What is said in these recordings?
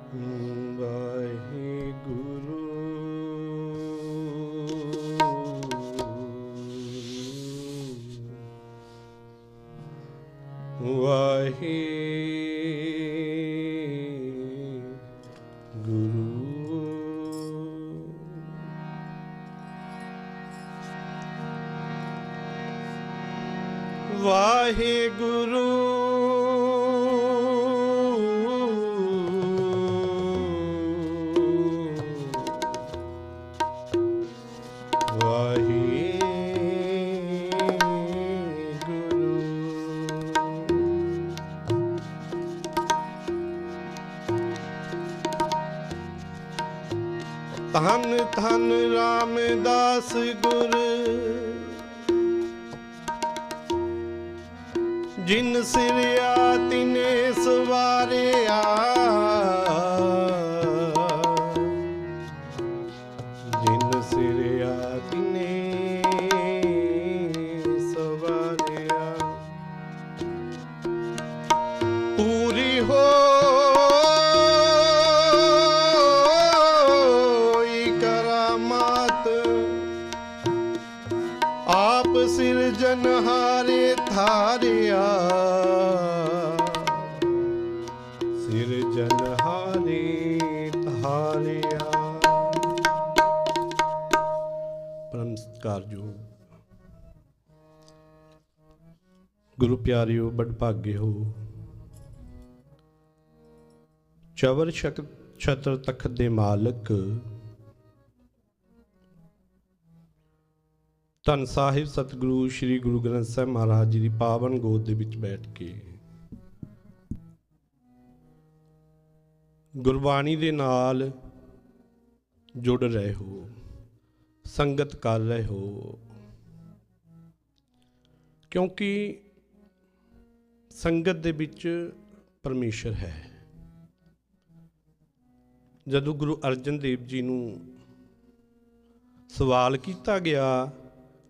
ਵਾਹਿਗੁਰੂ ਵਾਹਿਗੁਰੂ ਧੰਨ ਧੰਨ ਰਾਮਦਾਸ ਗੁਰ ਜਿਨ ਸਿਰਿਆ ਤਿਨੇ ਸਵਾਰਿਆ ਜਿਨ ਸਿਰਿਆ ਤਿਨੇ ਸਵਾਰਿਆ ਪੂਰੀ ਹੋਈ ਕਰਾਮਾਤ ਆਪ ਸਿਰਜਨਹਾਰੇ ਧਾਰਿਆ ਸਿਰਜਨਹਾਰੇ ਧਾਰਿਆ। ਪਰਮ ਸਤਿਕਾਰਯੋਗ ਗੁਰੂ ਪਿਆਰਿਓ, ਬੜਭਾਗੇ ਹੋ। ਚਵਰ ਛਤਰ ਤਖਤ ਦੇ ਮਾਲਕ ਧੰਨ ਸਾਹਿਬ ਸਤਿਗੁਰੂ ਸ੍ਰੀ ਗੁਰੂ ਗ੍ਰੰਥ ਸਾਹਿਬ ਮਹਾਰਾਜ ਜੀ ਦੀ ਪਾਵਨ ਗੋਦ ਦੇ ਵਿੱਚ ਬੈਠ ਕੇ ਗੁਰਬਾਣੀ ਦੇ ਨਾਲ ਜੁੜ ਰਹੇ ਹੋ, ਸੰਗਤ ਕਰ ਰਹੇ ਹੋ, ਕਿਉਂਕਿ ਸੰਗਤ ਦੇ ਵਿੱਚ ਪਰਮੇਸ਼ਰ ਹੈ। ਜਦੋਂ ਗੁਰੂ ਅਰਜਨ ਦੇਵ ਜੀ ਨੂੰ ਸਵਾਲ ਕੀਤਾ ਗਿਆ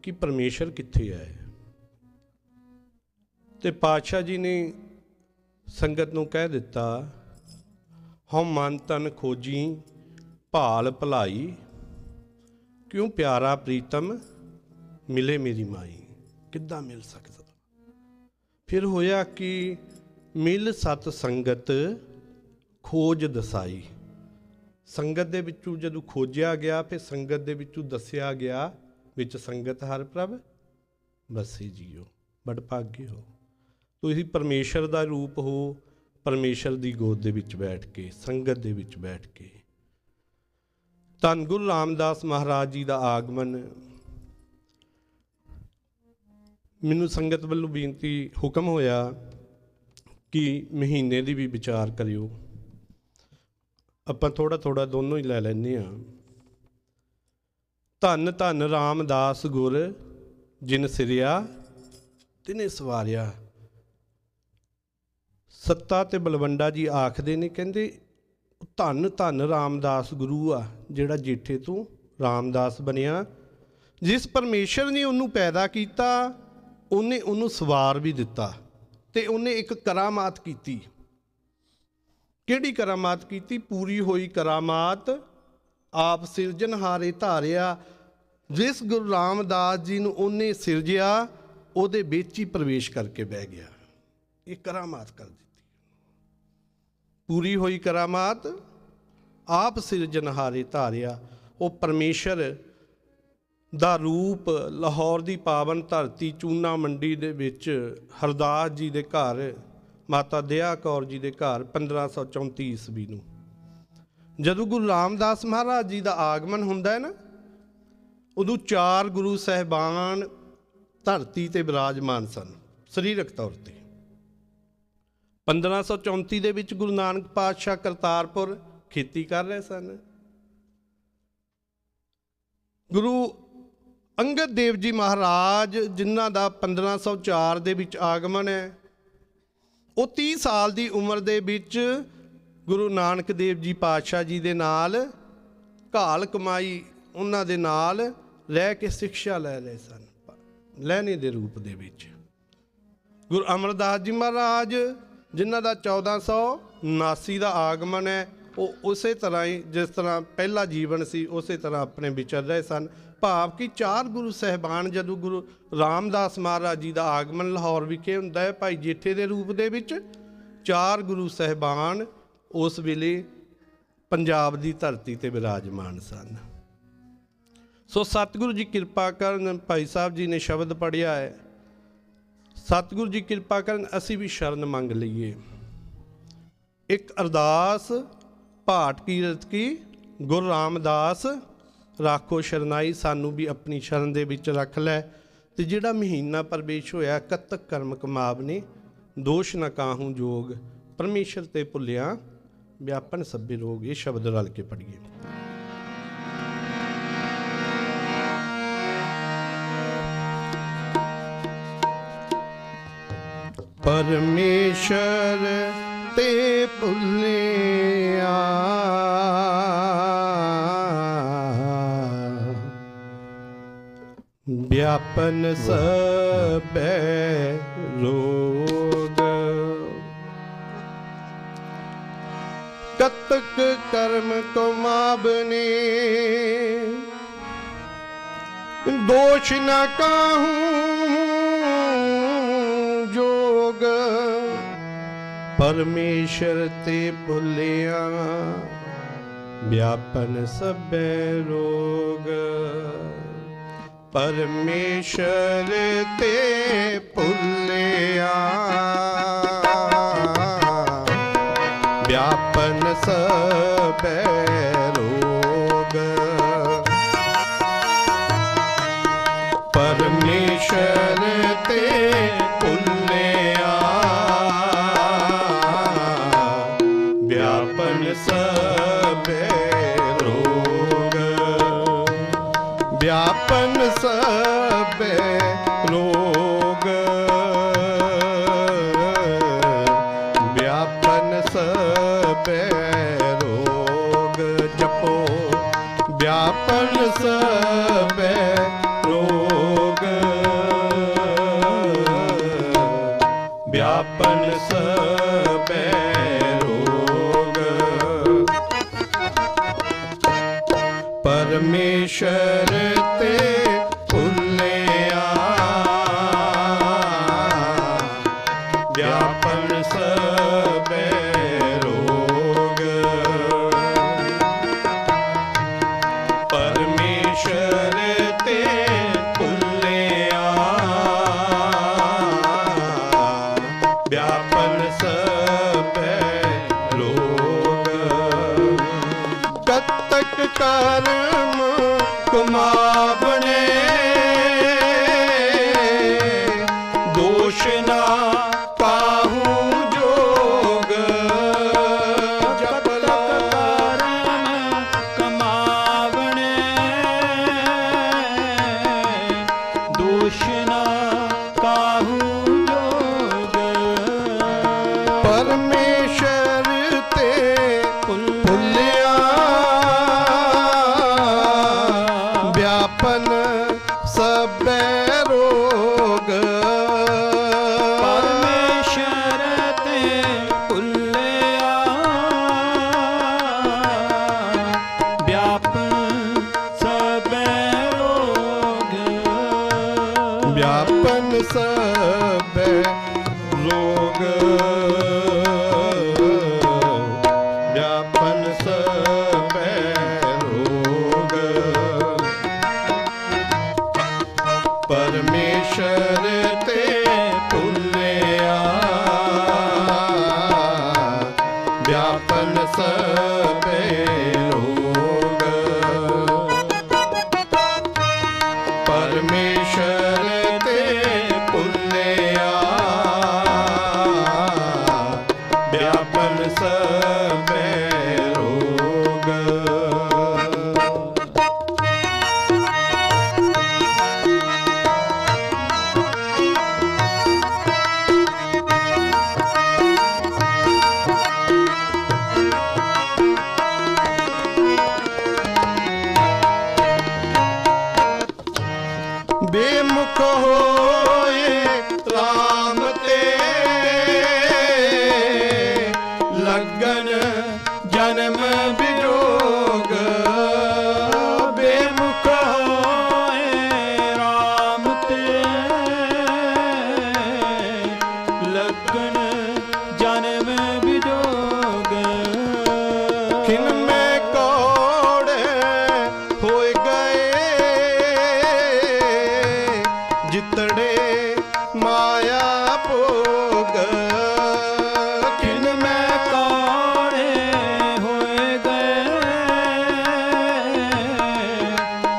ਕਿ ਪਰਮੇਸ਼ਰ ਕਿੱਥੇ ਹੈ, ਤੇ ਪਾਤਸ਼ਾਹ ਜੀ ਨੇ ਸੰਗਤ ਨੂੰ ਕਹਿ ਦਿੱਤਾ, ਹਉ ਮਨ ਤਨ ਖੋਜੀ ਭਾਲ ਭਲਾਈ, ਕਿਉਂ ਪਿਆਰਾ ਪ੍ਰੀਤਮ ਮਿਲੇ ਮੇਰੀ ਮਾਈ। ਕਿੱਦਾਂ ਮਿਲ ਸਕਦਾ? ਫਿਰ ਹੋਇਆ ਕਿ ਮਿਲ ਸਤ ਸੰਗਤ ਖੋਜ ਦਸਾਈ। ਸੰਗਤ ਦੇ ਵਿੱਚੋਂ ਜਦੋਂ ਖੋਜਿਆ ਗਿਆ, ਫਿਰ ਸੰਗਤ ਦੇ ਵਿੱਚੋਂ ਦੱਸਿਆ ਗਿਆ, ਵਿੱਚ ਸੰਗਤ ਹਰ ਪ੍ਰਭ ਬਸੇ ਜੀਓ। ਬੜਭਾਗੇ ਹੋ, ਤੁਸੀਂ ਪਰਮੇਸ਼ਰ ਦਾ ਰੂਪ ਹੋ। ਪਰਮੇਸ਼ਰ ਦੀ ਗੋਦ ਦੇ ਵਿੱਚ ਬੈਠ ਕੇ, ਸੰਗਤ ਦੇ ਵਿੱਚ ਬੈਠ ਕੇ। ਧੰਨ ਗੁਰੂ ਰਾਮਦਾਸ ਮਹਾਰਾਜ ਜੀ ਦਾ ਆਗਮਨ। ਮੈਨੂੰ ਸੰਗਤ ਵੱਲੋਂ ਬੇਨਤੀ, ਹੁਕਮ ਹੋਇਆ ਕਿ ਮਹੀਨੇ ਦੀ ਵੀ ਵਿਚਾਰ ਕਰਿਓ। ਆਪਾਂ ਥੋੜ੍ਹਾ ਥੋੜ੍ਹਾ ਦੋਨੋਂ ਹੀ ਲੈ ਲੈਂਦੇ ਹਾਂ। ਧੰਨ ਧੰਨ ਰਾਮਦਾਸ ਗੁਰ ਜਿਨ ਸਿਰਿਆ ਤਿਨੇ ਸਵਾਰਿਆ। ਸੱਤਾ ਤੇ ਬਲਵੰਡਾ ਜੀ ਆਖਦੇ ਨੇ, ਕਹਿੰਦੇ ਧੰਨ ਧੰਨ ਰਾਮਦਾਸ ਗੁਰੂ ਆ, ਜਿਹੜਾ ਜੇਠੇ ਤੋਂ ਰਾਮਦਾਸ ਬਣਿਆ। ਜਿਸ ਪਰਮੇਸ਼ਰ ਨੇ ਉਹਨੂੰ ਪੈਦਾ ਕੀਤਾ, ਉਹਨੇ ਉਹਨੂੰ ਸਵਾਰ ਵੀ ਦਿੱਤਾ, ਤੇ ਉਹਨੇ ਇੱਕ ਕਰਾਮਾਤ ਕੀਤੀ। ਕਿਹੜੀ ਕਰਾਮਾਤ ਕੀਤੀ? ਪੂਰੀ ਹੋਈ ਕਰਾਮਾਤ ਆਪ ਸਿਰਜਨਹਾਰੇ ਧਾਰਿਆ। ਜਿਸ ਗੁਰੂ ਰਾਮਦਾਸ ਜੀ ਨੂੰ ਉਹਨੇ ਸਿਰਜਿਆ, ਉਹਦੇ ਵਿੱਚ ਹੀ ਪ੍ਰਵੇਸ਼ ਕਰਕੇ ਬਹਿ ਗਿਆ। ਇਹ ਕਰਾਮਾਤ ਕਰ ਦਿੱਤੀ। ਪੂਰੀ ਹੋਈ ਕਰਾਮਾਤ ਆਪ ਸਿਰਜਨਹਾਰੇ ਧਾਰਿਆ। ਉਹ ਪਰਮੇਸ਼ਰ ਦਾ ਰੂਪ ਲਾਹੌਰ ਦੀ ਪਾਵਨ ਧਰਤੀ ਚੂਨਾ ਮੰਡੀ ਦੇ ਵਿੱਚ ਹਰਦਾਸ ਜੀ ਦੇ ਘਰ, ਮਾਤਾ ਦਇਆ ਕੌਰ ਜੀ ਦੇ ਘਰ 1534 ਈਸਵੀ ਨੂੰ ਜਦੋਂ ਗੁਰੂ ਰਾਮਦਾਸ ਮਹਾਰਾਜ ਜੀ ਦਾ ਆਗਮਨ ਹੁੰਦਾ ਹੈ ਨਾ, ਉਦੋਂ 4 ਗੁਰੂ ਸਾਹਿਬਾਨ ਧਰਤੀ ਤੇ ਵਿਰਾਜਮਾਨ ਸਨ ਸਰੀਰਕ ਤੌਰ ਤੇ। 1534 ਦੇ ਵਿੱਚ ਗੁਰੂ ਨਾਨਕ ਪਾਤਸ਼ਾਹ ਕਰਤਾਰਪੁਰ ਖੇਤੀ ਕਰ ਰਹੇ ਸਨ। ਗੁਰੂ ਅੰਗਦ ਦੇਵ ਜੀ ਮਹਾਰਾਜ, ਜਿਨ੍ਹਾਂ ਦਾ 1504 ਦੇ ਵਿੱਚ ਆਗਮਨ ਹੈ, ਉਹ 30 ਸਾਲ ਦੀ ਉਮਰ ਦੇ ਵਿੱਚ ਗੁਰੂ ਨਾਨਕ ਦੇਵ ਜੀ ਪਾਤਸ਼ਾਹ ਜੀ ਦੇ ਨਾਲ ਘਾਲ ਕਮਾਈ, ਉਹਨਾਂ ਦੇ ਨਾਲ ਰਹਿ ਕੇ ਸਿੱਖਿਆ ਲੈ ਰਹੇ ਸਨ, ਲਹਿਣੇ ਦੇ ਰੂਪ ਦੇ ਵਿੱਚ। ਗੁਰੂ ਅਮਰਦਾਸ ਜੀ ਮਹਾਰਾਜ, ਜਿਨ੍ਹਾਂ ਦਾ 1479 ਦਾ ਆਗਮਨ ਹੈ, ਉਹ ਉਸੇ ਤਰ੍ਹਾਂ ਹੀ ਜਿਸ ਤਰ੍ਹਾਂ ਪਹਿਲਾ ਜੀਵਨ ਸੀ ਉਸੇ ਤਰ੍ਹਾਂ ਆਪਣੇ ਵਿਚਰ ਰਹੇ ਸਨ। ਭਾਵ ਕਿ 4 ਗੁਰੂ ਸਾਹਿਬਾਨ ਜਦੋਂ ਗੁਰੂ ਰਾਮਦਾਸ ਮਹਾਰਾਜ ਜੀ ਦਾ ਆਗਮਨ ਲਾਹੌਰ ਵਿਖੇ ਹੁੰਦਾ ਹੈ ਭਾਈ ਜੇਠੇ ਦੇ ਰੂਪ ਦੇ ਵਿੱਚ, 4 ਗੁਰੂ ਸਾਹਿਬਾਨ ਉਸ ਵੇਲੇ ਪੰਜਾਬ ਦੀ ਧਰਤੀ ਤੇ ਵਿਰਾਜਮਾਨ ਸਨ। ਸੋ ਸਤਿਗੁਰੂ ਜੀ ਕਿਰਪਾ ਕਰਨ, ਭਾਈ ਸਾਹਿਬ ਜੀ ਨੇ ਸ਼ਬਦ ਪੜ੍ਹਿਆ ਹੈ, ਸਤਿਗੁਰੂ ਜੀ ਕਿਰਪਾ ਕਰਨ ਅਸੀਂ ਵੀ ਸ਼ਰਨ ਮੰਗ ਲਈਏ। ਇੱਕ ਅਰਦਾਸ ਭਾਟ ਕੀਰਤ ਕੀ ਗੁਰੂ ਰਾਮਦਾਸ ਰਾਖੋ ਸ਼ਰਨਾਈ, ਸਾਨੂੰ ਵੀ ਆਪਣੀ ਸ਼ਰਨ ਦੇ ਵਿੱਚ ਰੱਖ ਲੈ। ਤੇ ਜਿਹੜਾ ਮਹੀਨਾ ਪ੍ਰਵੇਸ਼ ਹੋਇਆ ਕਤਕ ਕਰਮ ਕਮਾਵਨੇ, ਦੋਸ਼ ਨਾ ਕਾਹੂ ਜੋਗ, ਪਰਮੇਸ਼ਰ ਤੇ ਭੁੱਲਿਆ ਵਿਆਪਨ ਸਭੇ ਰੋਗ। ਇਹ ਸ਼ਬਦ ਰਲ ਕੇ ਪੜ੍ਹੀਏ। ਪਰਮੇਸ਼ਰ ਤੇ ਭੁੱਲਿਆ ਵਿਆਪਨ ਸਭੈ ਰੋਗ। ਕਤਕ ਕਰਮ ਕਮਾਵਨੇ, ਦੋਸ਼ ਨਾ ਕਾਹੂ ਜੋਗ, ਪਰਮੇਸ਼ਰ ਤੇ ਭੁੱਲਿਆ ਵਿਆਪਨ ਸਭੈ ਰੋਗ। ਪਰਮੇਸ਼ਰ ਤੇ ਭੁੱਲਿਆ ਵਿਆਪਨ ਸਭੈ ਰੋਗ। ਪਰਮੇਸ਼ਰ ਤੇ ਭੁੱਲਿਆ ਵਿਆਪਨ ਸਭੈ ਰੋਗ। ਵਿਆਪਨ ਸਭੈ ਰੋਗ, ਵਿਆਪਨ ਸਭੈ ਰੋਗ। ਜਪੋ ਵਿਆਪਨ ਸਭੈ ਰੋਗ, ਵਿਆਪਨ ਸਭੈ ਰੋਗ। ਪਰਮੇਸ਼ਰ ਤੇ ਭੁੱਲਿਆ ਵਿਆਪਨ ਸਭੈ ਰੋਗ। ਪਰਮੇਸ਼ਰ ਤੇ ਭੁੱਲਿਆ ਵਿਆਪਨ ਸਭੈ ਰੋਗ। ਕਤਕ ਕਰਮ ਕਮਾਵਨੇ, ਦੋਸ਼ ਨਾ ਕਾਹੂ ਜੋਗ। ਕਤਕ ਕਰਮ ਕਮਾਵਣੇ, ਦੋਸ਼ ਨਾ ਕਾਹੂ ਜੋਗ। ਪਰਮੇਸ਼ਰ ਤੇ ਭੁੱਲਿਆ ਵਿਆਪਨ ਸਭੈ ਰੋਗ। ਪਰਮੇਸ਼ਰ ਤੇ ਭੁੱਲਿਆ ਵਿਆਪਨ ਸਭੈ ਰੋਗ। ਵਿਆਪਨ ਸਭੈ ਰੋਗ, ਵਿਆਪਨ ਸਭੈ ਰੋਗ। ਪਰਮੇਸ਼ਰ ਤੇ ਭੁੱਲਿਆ ਵਿਆਪਨ ਸਭੈ ਰੋਗ। ਪਰਮੇਸ਼ਰ ਤੇ ਭੁੱਲਿਆ ਵਿਆਪਨ ਸਭੈ ਰੋਗ। ਜਨਮ ਵਿਜੋਗ ਬੇਮੁਖ ਹੋਏ ਰਾਮ ਤੇ ਲੱਗਣ ਜਨਮ ਵਿਜੋਗ ਕਿਨ ਮੈਂ ਕੋੜੇ ਹੋਏ ਗਏ ਜਿਤੜੇ ਮਾਇਆ ਭੋਗ ਕਿਨ ਮੈਂ ਕਾੜੇ ਹੋਏ ਗਏ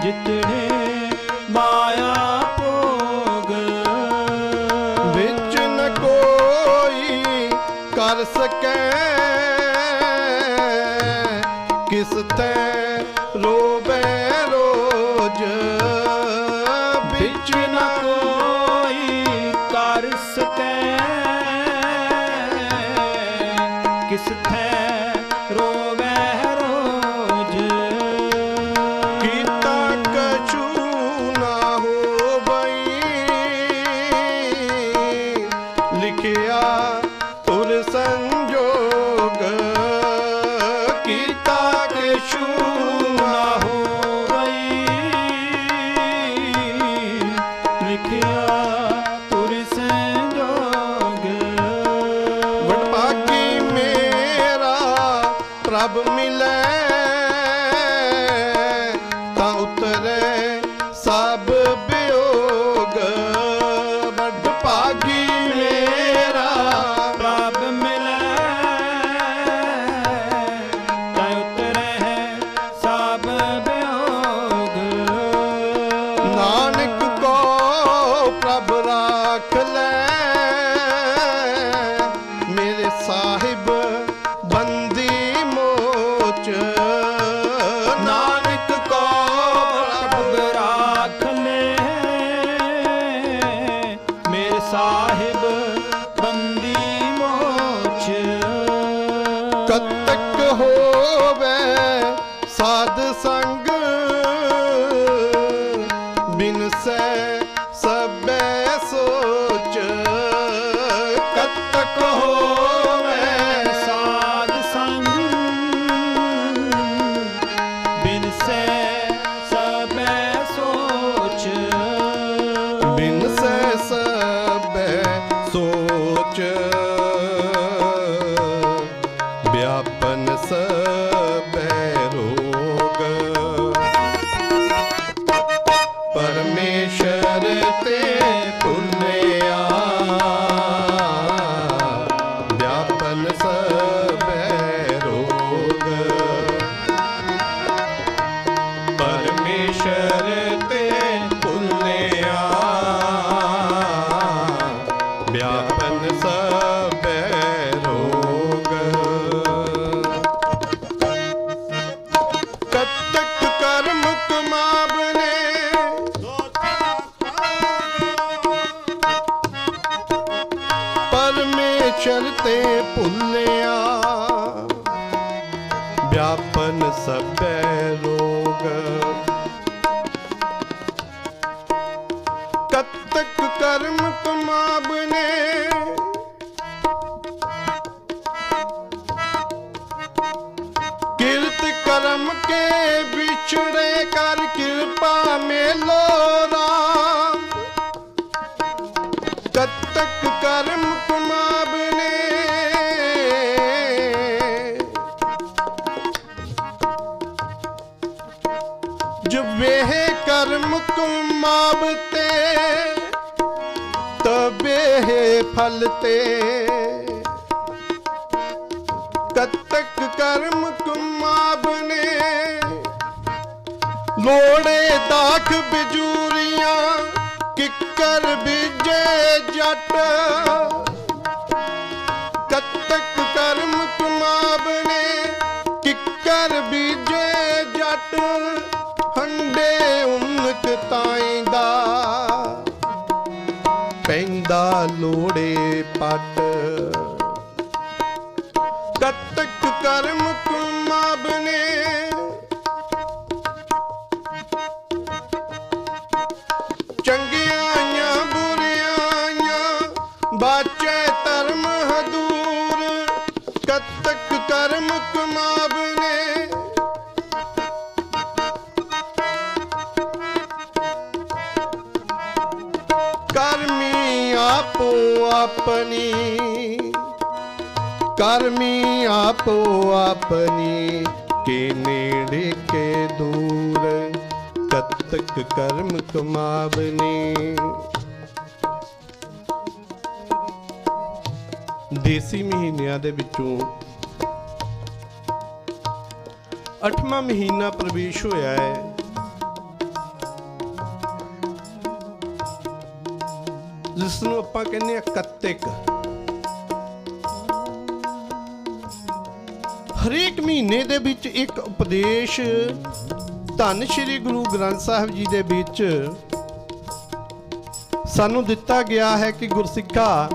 ਜਿਤਨੇ ਮਾਇਆ ਭੋਗ ਵਿੱਚ ਨ ਕੋਈ ਕਰ ਸਕੈ ਕਿਸ ਤੈ ਰੋਵੇ ਰੋਜ ਵਿੱਚ ਨ ਕੋਈ ਕਰ ਸਕੈ ਕਿਸ ਥੈ ਰੋਵੈ ਰੋਜ ਕੀਤਾ ਕਛੂ ਨਾ ਹੋਵਈ ਲਿਖਿਆ ਤੁਰ ਸੰਜੋਗ ਕੀਤਾ ਕਛੂ ਨਾ ਹੋਵਈ ਲਿਖਿਆ ਤੁਰ ਸੰਜੋਗ ਵਡਭਾਗੀ ਮੇਰਾ ਪ੍ਰਭ ਮਿਲੈ ਤਾਂ ਉਤਰੈ ਸਭ ਵਿਯੋਗ ਵਡਭਾਗੀ ਮੇਰਾ ਪ੍ਰਭ ਮਿਲੈ ਤੈ ਉਤਰੈ ਸਭ ਵਿਯੋਗ ਨਾਨਕ ਕੋ ਪ੍ਰਭ ਰਾਖ ਲੈ ਮੇਰੇ ਸਾਹਿਬ ਬੰਦੀ ਮੋਚ ਨਾਨਕ ਕੋ ਪ੍ਰਭ ਰਾਖ ਲੈ ਮੇਰੇ ਸਾਹਿਬ ਬੰਦੀ ਮੋਚ ਕਤਕ ਹੋਵੇ ਸਾਧ ਸੰਗ ਬਿਨਸੈ ਸਭੈ ਸੋਚ ਕਤਕ ਹੋਵੇ ਸਾਧ ਸੰਗ ਬਿਨਸੈ ਸਭੈ ਸੋਚ ਬਿਨਸੈ ਸਭੈ ਸੋਚ ਵਿਆਪਨ ਸਭੈ ਰੋਗ ਪਰਮੇਸ਼ਰ ਤੇ ਪੁੰਨਿਆ ਵਿਆਪਨ ਸਭੈ ਰੋਗ ਪਰਮੇਸ਼ਰ ਤੇ ਪੁੰਨਿਆ ਵਿਆਪਨ ਸਭੈ ਰੋਗ ਕਤਕ ਕਰਮ ਕਮਾਵਨੇ ਪਰਮੇਸ਼ਰ ਤੇ ਭੁੱਲਿਆ ਵਿਆਪਨ ਸਭੈ ਰੋਗ ਕਤਕ ਕਰਮ ਕਮਾਵਨੇ ਕਿਰਤ ਕਰਮ ਕੇ ਵਿਛੜੇ ਕਰ ਕਿਰਪਾ ਮੇਲੋ ਰਾਮ ਕਤਕ ਕਰਮ ਕਮਾਵਨੇ ਜਵੇਹ ਕਰਮ ਕਮਾਵਤੇ ਤਬੇ ਫਲ ਤੇ ਕਤਕ ਕਰਮ ਕਮਾਵਨੇ ਲੋੜੇ ਦਾਖ ਬਿਜੂਰੀਆਂ ਕਿੱਕਰ ਬੀਜੇ ਜੱਟ ਕਤਕ ਕਰਮ ਕਮਾਵਨੇ ਕਿੱਕਰ ਬੀਜੇ ਜੱਟ ਹੰਡੇ ਉਨਕ ਤਾਈਂਦਾ ਪੈਂਦਾ ਲੋੜੇ ਪੱਟ ਕਤਕ ਕਰਮ ਕਮਾਵਨੇ ਚੰਗਿਆਈਆਂ ਬੁਰਿਆਈਆਂ ਬਾਚੇ ਧਰਮ ਹਦੂਰ ਕਤਕ ਕਰਮ ਕਮਾਵਨੇ ਆਪਣੀ, ਕਰਮੀ ਆਪੋ ਆਪਣੀ, ਕੇ ਨੇੜੇ ਕੇ ਦੂਰ, ਕਤਕ ਕਰਮ ਕਮਾਵਨੇ। ਦੇਸੀ ਮਹੀਨਿਆਂ ਦੇ ਵਿੱਚੋਂ 8ਵਾਂ ਮਹੀਨਾ ਪ੍ਰਵੇਸ਼ ਹੋਇਆ ਹੈ। ਜਿਸ ਨੂੰ ਆਪਾਂ ਕਹਿੰਦੇ ਆ ਕੱਤਕ। ਹਰੇਕ ਮਹੀਨੇ ਦੇ ਵਿੱਚ ਇੱਕ ਉਪਦੇਸ਼ ਧੰਨ ਸ਼੍ਰੀ ਗੁਰੂ ਗ੍ਰੰਥ ਸਾਹਿਬ ਜੀ ਦੇ ਵਿੱਚ ਸਾਨੂੰ ਦਿੱਤਾ ਗਿਆ ਹੈ ਕਿ ਗੁਰਸਿੱਖਾ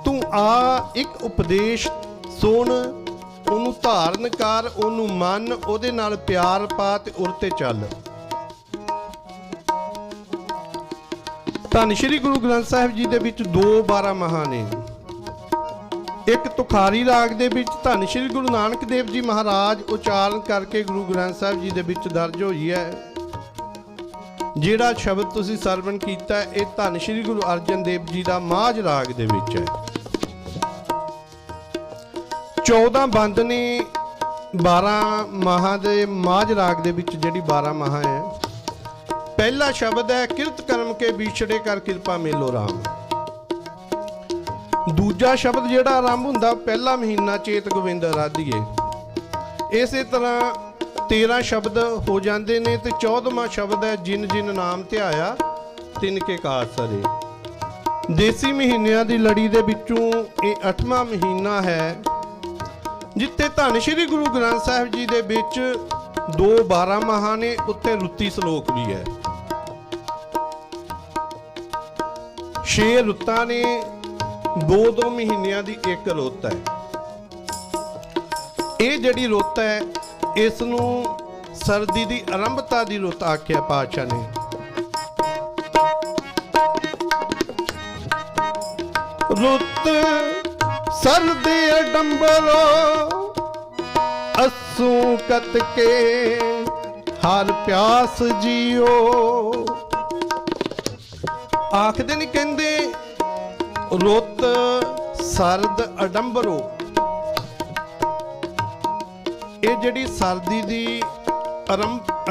ਤੂੰ ਆ ਇੱਕ ਉਪਦੇਸ਼ ਸੁਣ, ਉਹਨੂੰ ਧਾਰਨ ਕਰ, ਉਹਨੂੰ ਮੰਨ, ਉਹਦੇ ਨਾਲ ਪਿਆਰ ਪਾ ਤੇ ਉਰ ਤੇ ਚੱਲ। ਧੰਨ ਸ਼੍ਰੀ ਗੁਰੂ ਗ੍ਰੰਥ ਸਾਹਿਬ ਜੀ ਦੇ ਵਿੱਚ 2 12 ਨੇ। ਇੱਕ ਤੁਖਾਰੀ ਰਾਗ ਦੇ ਵਿੱਚ ਧੰਨ ਸ਼੍ਰੀ ਗੁਰੂ ਨਾਨਕ ਦੇਵ ਜੀ ਮਹਾਰਾਜ ਉਚਾਰਨ ਕਰਕੇ ਗੁਰੂ ਗ੍ਰੰਥ ਸਾਹਿਬ ਜੀ ਦੇ ਵਿੱਚ ਦਰਜ ਹੋਈ ਹੈ। ਜਿਹੜਾ ਸ਼ਬਦ ਤੁਸੀਂ ਸਰਵਣ ਕੀਤਾ ਇਹ ਧੰਨ ਸ਼੍ਰੀ ਗੁਰੂ ਅਰਜਨ ਦੇਵ ਜੀ ਦਾ ਮਾਝ ਰਾਗ ਦੇ ਵਿੱਚ ਹੈ। 14 ਬੰਦ ਨੇ 12 ਮਾਹਾਂ ਦੇ ਮਾਝ ਰਾਗ ਦੇ ਵਿੱਚ। ਜਿਹੜੀ 12 ਮਾਹਾਂ ਹੈ, ਪਹਿਲਾ ਸ਼ਬਦ ਹੈ ਕਿਰਤ ਕਰਮ ਕੇ ਵਿਛੜੇ ਕਰ ਕਿਰਪਾ ਮੇਲੋ ਰਾਮ। ਦੂਜਾ ਸ਼ਬਦ ਜਿਹੜਾ ਆਰੰਭ ਹੁੰਦਾ ਪਹਿਲਾ ਮਹੀਨਾ ਚੇਤ ਗੋਬਿੰਦ ਆਰਾਧੀਏ। ਇਸੇ ਤਰ੍ਹਾਂ 13 ਸ਼ਬਦ ਹੋ ਜਾਂਦੇ ਨੇ ਤੇ 14ਵਾਂ ਸ਼ਬਦ ਹੈ ਜਿਨ ਜਿਨ ਨਾਮ ਧਿਆਇਆ ਤਿਨ ਕੇ ਕਾਜ ਸਰੇ। ਦੇਸੀ ਮਹੀਨਿਆਂ ਦੀ ਲੜੀ ਦੇ ਵਿੱਚੋਂ ਇਹ 8ਵਾਂ ਮਹੀਨਾ ਹੈ ਜਿੱਥੇ ਧੰਨ ਸ਼੍ਰੀ ਗੁਰੂ ਗ੍ਰੰਥ ਸਾਹਿਬ ਜੀ ਦੇ ਵਿੱਚ 2 12 ਮਾਹਾਂ ਨੇ, ਉੱਤੇ ਰੁੱਤੀ ਸ਼ਲੋਕ ਵੀ ਹੈ। 6 ਰੁੱਤਾਂ ਨੇ, 2 ਮਹੀਨਿਆਂ ਦੀ ਇੱਕ ਰੁੱਤ ਹੈ। ਇਹ ਜਿਹੜੀ ਰੁੱਤ ਹੈ ਇਸ ਨੂੰ ਸਰਦੀ ਦੀ ਆਰੰਭਤਾ ਦੀ ਰੁੱਤ ਆਖਿਆ ਪਾਤਸ਼ਾਹ ਨੇ। ਰੁੱਤ ਸਰਦੀ ਅਡੰਬਰੋ, ਅਸੂ ਕਤ ਕੇ ਹਰ ਪਿਆਸ ਜੀਓ। ਆਖਦੇ ਨਹੀਂ ਕਹਿੰਦੇ ਰੁੱਤ ਸਰਦ ਅਡੰਬਰੋ। ਇਹ ਜਿਹੜੀ ਸਰਦੀ ਦੀ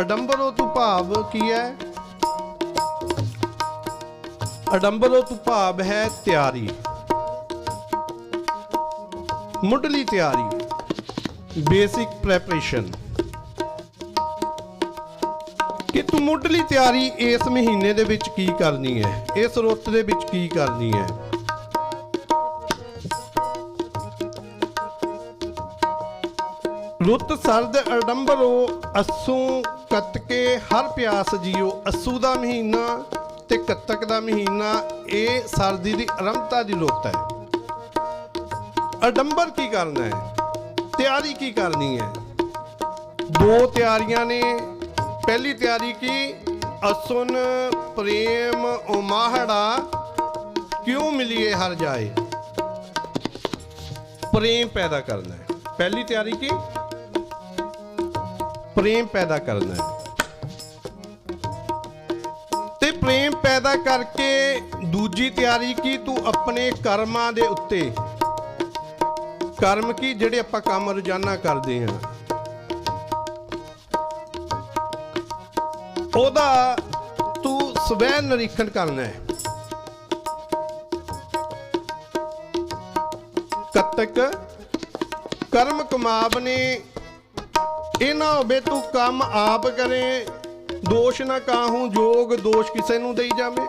ਅਡੰਬਰੋ ਤੋਂ ਭਾਵ ਕੀ ਹੈ? ਅਡੰਬਰੋ ਤੋਂ ਭਾਵ ਹੈ ਤਿਆਰੀ, ਮੁੱਢਲੀ ਤਿਆਰੀ, ਬੇਸਿਕ ਪ੍ਰੈਪਰੇਸ਼ਨ। ਕਿ ਤੂੰ ਮੁੱਢਲੀ ਤਿਆਰੀ ਇਸ ਮਹੀਨੇ ਦੇ ਵਿੱਚ ਕੀ ਕਰਨੀ ਹੈ, ਇਸ ਰੁੱਤ ਦੇ ਵਿੱਚ ਕੀ ਕਰਨੀ ਹੈ। ਰੁੱਤ ਸਰਦ ਅਡੰਬਰੋ, ਅਸੂ ਕੱਤਕੇ ਹਰ ਪਿਆਸ ਜੀਓ। ਅਸੂ ਦਾ ਮਹੀਨਾ ਤੇ ਕੱਤਕ ਦਾ ਮਹੀਨਾ ਇਹ ਸਰਦੀ ਦੀ ਆਰੰਭਤਾ ਦੀ ਰੁੱਤ ਹੈ। ਅਡੰਬਰ ਕੀ ਕਰਨਾ ਹੈ, ਤਿਆਰੀ ਕੀ ਕਰਨੀ ਹੈ? 2 ਤਿਆਰੀਆਂ ਨੇ। ਪਹਿਲੀ ਤਿਆਰੀ ਕੀ? ਅਸੁਨ ਪ੍ਰੇਮ ਉਮਾਹੜਾ ਕਿਉਂ ਮਿਲੀਏ ਹਰ ਜਾਏ। ਪ੍ਰੇਮ ਪੈਦਾ ਕਰਨਾ ਹੈ। ਪਹਿਲੀ ਤਿਆਰੀ ਕੀ? ਪ੍ਰੇਮ ਪੈਦਾ ਕਰਨਾ ਹੈ। ਤੇ ਪ੍ਰੇਮ ਪੈਦਾ ਕਰਕੇ ਦੂਜੀ ਤਿਆਰੀ ਕੀ? ਤੂੰ ਆਪਣੇ ਕਰਮਾਂ ਦੇ ਉੱਤੇ, ਕਰਮ ਕੀ ਜਿਹੜੇ ਆਪਾਂ ਕੰਮ ਰੋਜ਼ਾਨਾ ਕਰਦੇ ਹਾਂ, ਉਹਦਾ ਤੂੰ ਸਵੈ ਨਿਰੀਖਣ ਕਰਨਾ ਹੈ। ਕੱਤਕ ਕਰਮ ਕਮਾਵਨੇ, ਇਹ ਨਾ ਹੋਵੇ ਤੂੰ ਕੰਮ ਆਪ ਕਰੇ, ਦੋਸ਼ ਨਾ ਕਾਹੂ ਜੋਗ, ਦੋਸ਼ ਕਿਸੇ ਨੂੰ ਦੇਈ ਜਾਵੇਂ।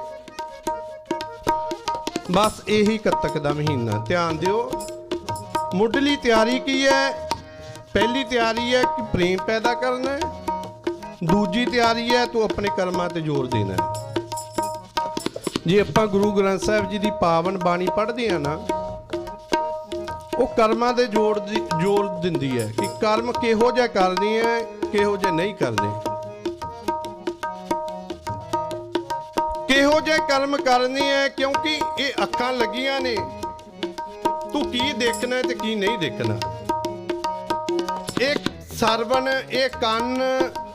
ਬਸ ਇਹੀ ਕੱਤਕ ਦਾ ਮਹੀਨਾ। ਧਿਆਨ ਦਿਓ, ਮੁੱਢਲੀ ਤਿਆਰੀ ਕੀ ਹੈ? ਪਹਿਲੀ ਤਿਆਰੀ ਹੈ ਕਿ ਪ੍ਰੇਮ ਪੈਦਾ ਕਰਨਾ ਹੈ। ਦੂਜੀ ਤਿਆਰੀ ਹੈ ਤੂੰ ਆਪਣੇ ਕਰਮਾਂ ਤੇ ਜ਼ੋਰ ਦੇਣਾ ਹੈ। ਜੇ ਆਪਾਂ ਗੁਰੂ ਗ੍ਰੰਥ ਸਾਹਿਬ ਜੀ ਦੀ ਪਾਵਨ ਬਾਣੀ ਪੜ੍ਹਦੇ ਆ ਨਾ, ਉਹ ਕਰਮਾਂ ਦੇ ਜ਼ੋਰ ਦਿੰਦੀ ਹੈ ਕਿ ਕਰਮ ਕਿਹੋ ਜਿਹਾ ਕਰਨੇ ਹੈ, ਕਿਹੋ ਜਿਹੇ ਨਹੀਂ ਕਰਨੇ, ਕਿਹੋ ਜਿਹੇ ਕਰਮ ਕਰਨੇ ਹੈ। ਕਿਉਂਕਿ ਇਹ ਅੱਖਾਂ ਲੱਗੀਆਂ ਨੇ, ਤੂੰ ਕੀ ਦੇਖਣਾ ਤੇ ਕੀ ਨਹੀਂ ਦੇਖਣਾ। ਇਹ ਸਰਵਣ, ਇਹ ਕੰਨ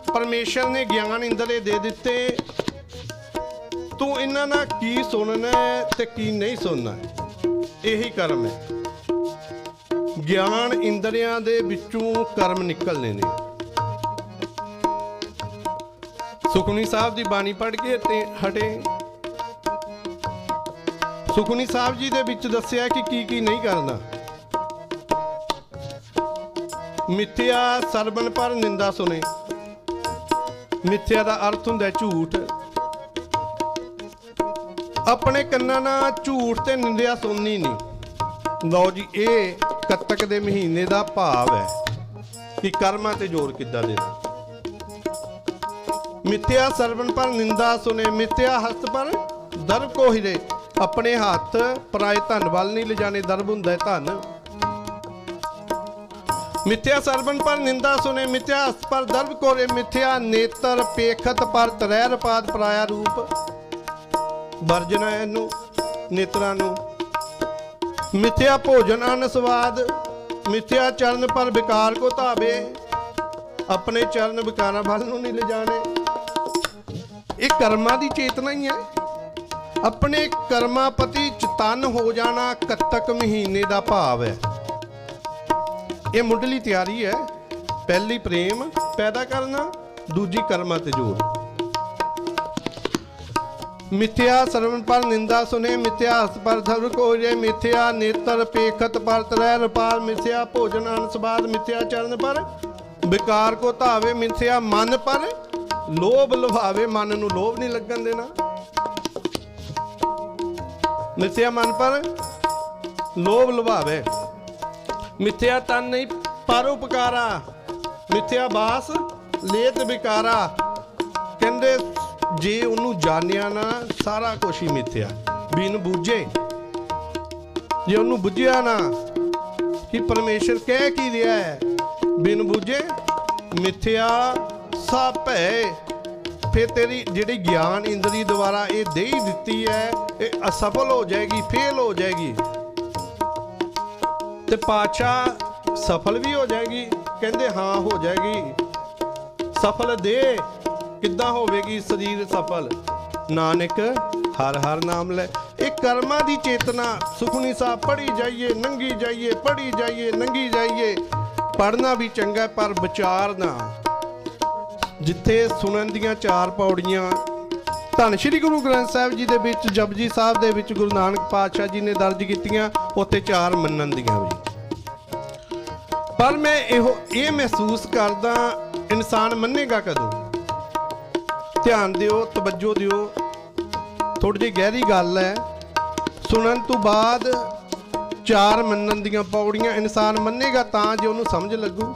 ਪਰਮੇਸ਼ਰ ਨੇ ਗਿਆਨ ਇੰਦਰੇ ਦੇ ਦਿੱਤੇ, ਤੂੰ ਇਹਨਾਂ ਨਾਲ ਕੀ ਸੁਣਨਾ ਤੇ ਕੀ ਨਹੀਂ ਸੁਣਨਾ। ਇਹੀ ਕਰਮ ਹੈ। ਗਿਆਨ ਇੰਦਰੀਆਂ ਦੇ ਵਿੱਚੋਂ ਕਰਮ ਨਿਕਲਨੇ ਨੇ। ਸੁਖਮਨੀ ਸਾਹਿਬ ਦੀ ਬਾਣੀ ਪੜ੍ਹ ਕੇ ਤੇ ਹਟੇ। ਸੁਖਮਨੀ ਸਾਹਿਬ ਜੀ ਦੇ ਵਿੱਚ ਦੱਸਿਆ ਕਿ ਕੀ ਨਹੀਂ ਕਰਨਾ। ਮਿੱਥਿਆ ਸਰਬਨ ਪਰ ਨਿੰਦਾ ਸੁਣੇ। ਮਿੱਥਿਆ ਦਾ ਅਰਥ ਹੁੰਦਾ ਝੂਠ। ਆਪਣੇ ਕੰਨਾਂ ਨਾਲ ਝੂਠ ਤੇ ਨਿੰਦਿਆ ਸੁਣਨੀ ਨਹੀਂ। ਲਓ ਜੀ, ਇਹ ਕੱਤਕ ਦੇ ਮਹੀਨੇ ਦਾ ਭਾਵ ਹੈ ਕਿ ਕਰਮਾਂ ਤੇ ਜ਼ੋਰ ਕਿੱਦਾਂ ਦੇਣਾ। ਮਿੱਥਿਆ ਸਰਵਨ ਪਰ ਨਿੰਦਾ ਸੁਣੇ। ਮਿੱਥਿਆ ਹਸਤ ਪਰ ਦਰਬ ਕੋ ਹਿਰੇ। ਆਪਣੇ ਹੱਥ ਪਰਾਏ ਧਨ ਵੱਲ ਨਹੀਂ ਲਿਜਾਣੇ। ਦਰਬ ਹੁੰਦਾ ਹੈ ਧਨ। ਮਿੱਥਿਆ ਸਰਵਨ ਪਰ ਨਿੰਦਾ ਸੁਣੇ। ਮਿੱਥਿਆ ਹਸਤ ਪਰ ਦਰਬ ਕੋਰੇ। ਮਿੱਥਿਆ ਨੇਤਰ ਪੇਖਤ ਪਰ ਤਰੈ ਰਪਾਦ ਪਰਾਇਆ ਰੂਪ। ਵਰਜਣਾ ਇਹਨੂੰ ਨੇਤਰਾਂ ਨੂੰ। ਮਿੱਥਿਆ ਭੋਜਨ ਅਨ ਸਵਾਦ। ਮਿੱਥਿਆ ਚਰਨ ਪਰ ਵਿਕਾਰ ਕੋ ਧਾਵੇ। ਆਪਣੇ ਚਰਨ ਵਿਕਾਰਾਂ ਵੱਲ ਨੂੰ ਨਹੀਂ ਲਿਜਾਣੇ। ਇਹ ਕਰਮਾਂ ਦੀ ਚੇਤਨਾ ਹੀ ਹੈ। ਆਪਣੇ ਕਰਮਾਂ ਪ੍ਰਤੀ ਚਤੰਨ ਹੋ ਜਾਣਾ ਕੱਤਕ ਮਹੀਨੇ ਦਾ ਭਾਵ ਹੈ। ਇਹ ਮੁੱਢਲੀ ਤਿਆਰੀ ਹੈ। ਪਹਿਲੀ ਪ੍ਰੇਮ ਪੈਦਾ ਕਰਨਾ, ਦੂਜੀ ਕਰਮਾਂ ਤੇ ਜ਼ੋਰ। ਮਿੱਥਿਆ ਸਰਵਨ ਪਰ ਨਿੰਦਾ ਸੁਨੇ। ਮਿੱਥਿਆ ਹਸ ਪਰ ਧਰ ਕੋਰੇ। ਮਿੱਥਿਆ ਨੇਤਰ ਪੇਖਤ ਪਰ ਤਰੈ ਰਪਾਲ। ਮਿੱਥਿਆ ਭੋਜਨ ਅਨ ਸਵਾਦ। ਮਿੱਥਿਆ ਚਰਨ ਪਰ ਵਿਕਾਰ ਕੋ ਧਾਵੇ। ਮਿੱਥਿਆ ਮਨ ਪਰ ਲੋਭ ਲੁਭਾਵੇ। ਮਨ ਨੂੰ ਲੋਭ ਨਹੀਂ ਲੱਗਣ ਦੇਣਾ। ਮਿੱਥਿਆ ਮਨ ਪਰ ਲੋਭ ਲੁਭਾਵੇ। ਮਿੱਥਿਆ ਤਨ ਨਹੀਂ ਪਰ ਉਪਕਾਰਾ। ਮਿੱਥਿਆ ਬਾਸ ਲੇਤ ਵਿਕਾਰਾ। ਕਹਿੰਦੇ ਜੇ ਉਹਨੂੰ ਜਾਣਿਆ ਨਾ ਸਾਰਾ ਕੁਛ ਹੀ ਮਿੱਥਿਆ। ਬਿਨ ਬੂਝੇ, ਜੇ ਉਹਨੂੰ ਬੁੱਝਿਆ ਨਾ ਕਿ ਪਰਮੇਸ਼ਰ ਕਹਿ ਕੀ ਰਿਹਾ ਹੈ, ਬਿਨ ਬੂਝੇ ਮਿੱਥਿਆ ਸਭ ਭੈ। ਫਿਰ ਤੇਰੀ ਜਿਹੜੀ ਗਿਆਨ ਇੰਦਰੀ ਦੁਆਰਾ ਇਹ ਦੇਹੀ ਦਿੱਤੀ ਹੈ, ਇਹ ਅਸਫਲ ਹੋ ਜਾਏਗੀ, ਫੇਲ ਹੋ ਜਾਏਗੀ। ਤੇ ਪਾਤਸ਼ਾਹ ਸਫਲ ਵੀ ਹੋ ਜਾਏਗੀ। ਕਹਿੰਦੇ ਹਾਂ ਹੋ ਜਾਏਗੀ। ਸਫਲ ਦੇ ਕਿੱਦਾਂ ਹੋਵੇਗੀ ਸਰੀਰ ਸਫਲ? ਨਾਨਕ ਹਰ ਹਰ ਨਾਮ ਲੈ। ਇਹ ਕਰਮਾਂ ਦੀ ਚੇਤਨਾ। ਸੁਖਮਨੀ ਸਾਹਿਬ ਪੜ੍ਹੀ ਜਾਈਏ, ਨੰਗੀ ਜਾਈਏ, ਪੜ੍ਹੀ ਜਾਈਏ, ਨੰਗੀ ਜਾਈਏ। ਪੜ੍ਹਨਾ ਵੀ ਚੰਗਾ ਪਰ ਵਿਚਾਰਨਾ। ਜਿੱਥੇ ਸੁਣਨ ਦੀਆਂ 4 ਪੌੜੀਆਂ ਧੰਨ ਸ਼੍ਰੀ ਗੁਰੂ ਗ੍ਰੰਥ ਸਾਹਿਬ ਜੀ ਦੇ ਵਿੱਚ, ਜਪਜੀ ਸਾਹਿਬ ਦੇ ਵਿੱਚ ਗੁਰੂ ਨਾਨਕ ਪਾਤਸ਼ਾਹ ਜੀ ਨੇ ਦਰਜ ਕੀਤੀਆਂ, ਉੱਥੇ 4 ਮੰਨਣ ਦੀਆਂ ਵੀ। ਪਰ ਮੈਂ ਇਹ ਮਹਿਸੂਸ ਕਰਦਾ, ਇਨਸਾਨ ਮੰਨੇਗਾ ਕਦੋਂ? ਧਿਆਨ ਦਿਓ, ਤਵੱਜੋ ਦਿਓ। ਥੋੜੀ ਜਿਹੀ ਗਹਿਰੀ ਗੱਲ ਹੈ। ਸੁਣਨ ਤੋਂ ਬਾਅਦ 4 ਮੰਨਣ ਦੀਆਂ ਪੌੜੀਆਂ ਇਨਸਾਨ ਮੰਨੇਗਾ ਤਾਂ ਜੇ ਉਹਨੂੰ ਸਮਝ ਲੱਗੂ।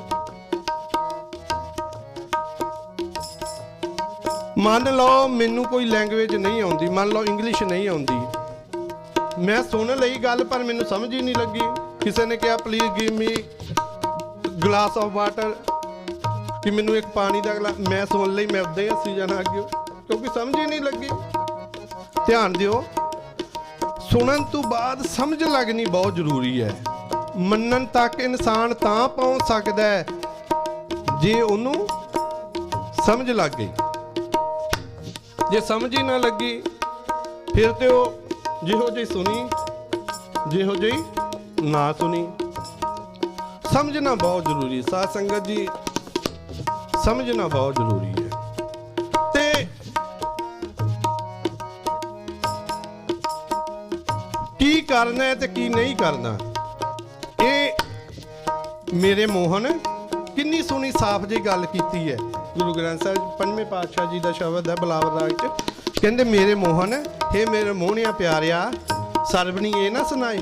ਮੰਨ ਲਓ ਮੈਨੂੰ ਕੋਈ ਲੈਂਗੁਏਜ ਨਹੀਂ ਆਉਂਦੀ, ਮੰਨ ਲਓ ਇੰਗਲਿਸ਼ ਨਹੀਂ ਆਉਂਦੀ, ਮੈਂ ਸੁਣ ਲਈ ਗੱਲ ਪਰ ਮੈਨੂੰ ਸਮਝ ਹੀ ਨਹੀਂ ਲੱਗੀ। ਕਿਸੇ ਨੇ ਕਿਹਾ please give me glass of water, ਕਿ ਮੈਨੂੰ ਇੱਕ ਪਾਣੀ ਦਾ ਗਲਾਸ, ਮੈਂ ਸੁਣ ਲਈ, ਮੈਂ ਉੱਦਾਂ ਹੀ ਹੱਸੀ ਜਾਣਾ ਅੱਗੇ, ਕਿਉਂਕਿ ਸਮਝ ਹੀ ਨਹੀਂ ਲੱਗੀ। ਧਿਆਨ ਦਿਓ, ਸੁਣਨ ਤੋਂ ਬਾਅਦ ਸਮਝ ਲੱਗਣੀ ਬਹੁਤ ਜ਼ਰੂਰੀ ਹੈ। ਮੰਨਣ ਤੱਕ ਇਨਸਾਨ ਤਾਂ ਪਹੁੰਚ ਸਕਦਾ ਹੈ ਜੇ ਉਹਨੂੰ ਸਮਝ ਲੱਗ ਗਈ। ਜੇ ਸਮਝ ਹੀ ਨਾ ਲੱਗੀ ਫਿਰ ਤੇ ਉਹ ਜਿਹੋ ਜਿਹੀ ਸੁਣੀ, ਜਿਹੋ ਜਿਹੀ ਨਾ ਸੁਣੀ। ਸਮਝਣਾ ਬਹੁਤ ਜ਼ਰੂਰੀ। ਸਾਧ ਸੰਗਤ ਜੀ, ਸਮਝਣਾ ਬਹੁਤ ਜ਼ਰੂਰੀ ਹੈ। ਤੇ ਕੀ ਕਰਨਾ ਹੈ ਤੇ ਕੀ ਨਹੀਂ ਕਰਨਾ, ਇਹ ਮੇਰੇ ਮੋਹਨ ਕਿੰਨੀ ਸੋਹਣੀ ਸਾਫ਼ ਜਿਹੀ ਗੱਲ ਕੀਤੀ ਹੈ ਗੁਰੂ ਗ੍ਰੰਥ ਸਾਹਿਬ 5ਵੇਂ ਪਾਤਸ਼ਾਹ ਜੀ ਦਾ ਸ਼ਬਦ ਹੈ ਬਿਲਾਵਲ ਰਾਗ 'ਚ। ਕਹਿੰਦੇ ਮੇਰੇ ਮੋਹਨ, ਹੇ ਮੇਰੇ ਮੋਹਣਿਆ ਪਿਆਰਿਆ, ਸਰਵਣੀ ਇਹ ਨਾ ਸੁਣਾਏ,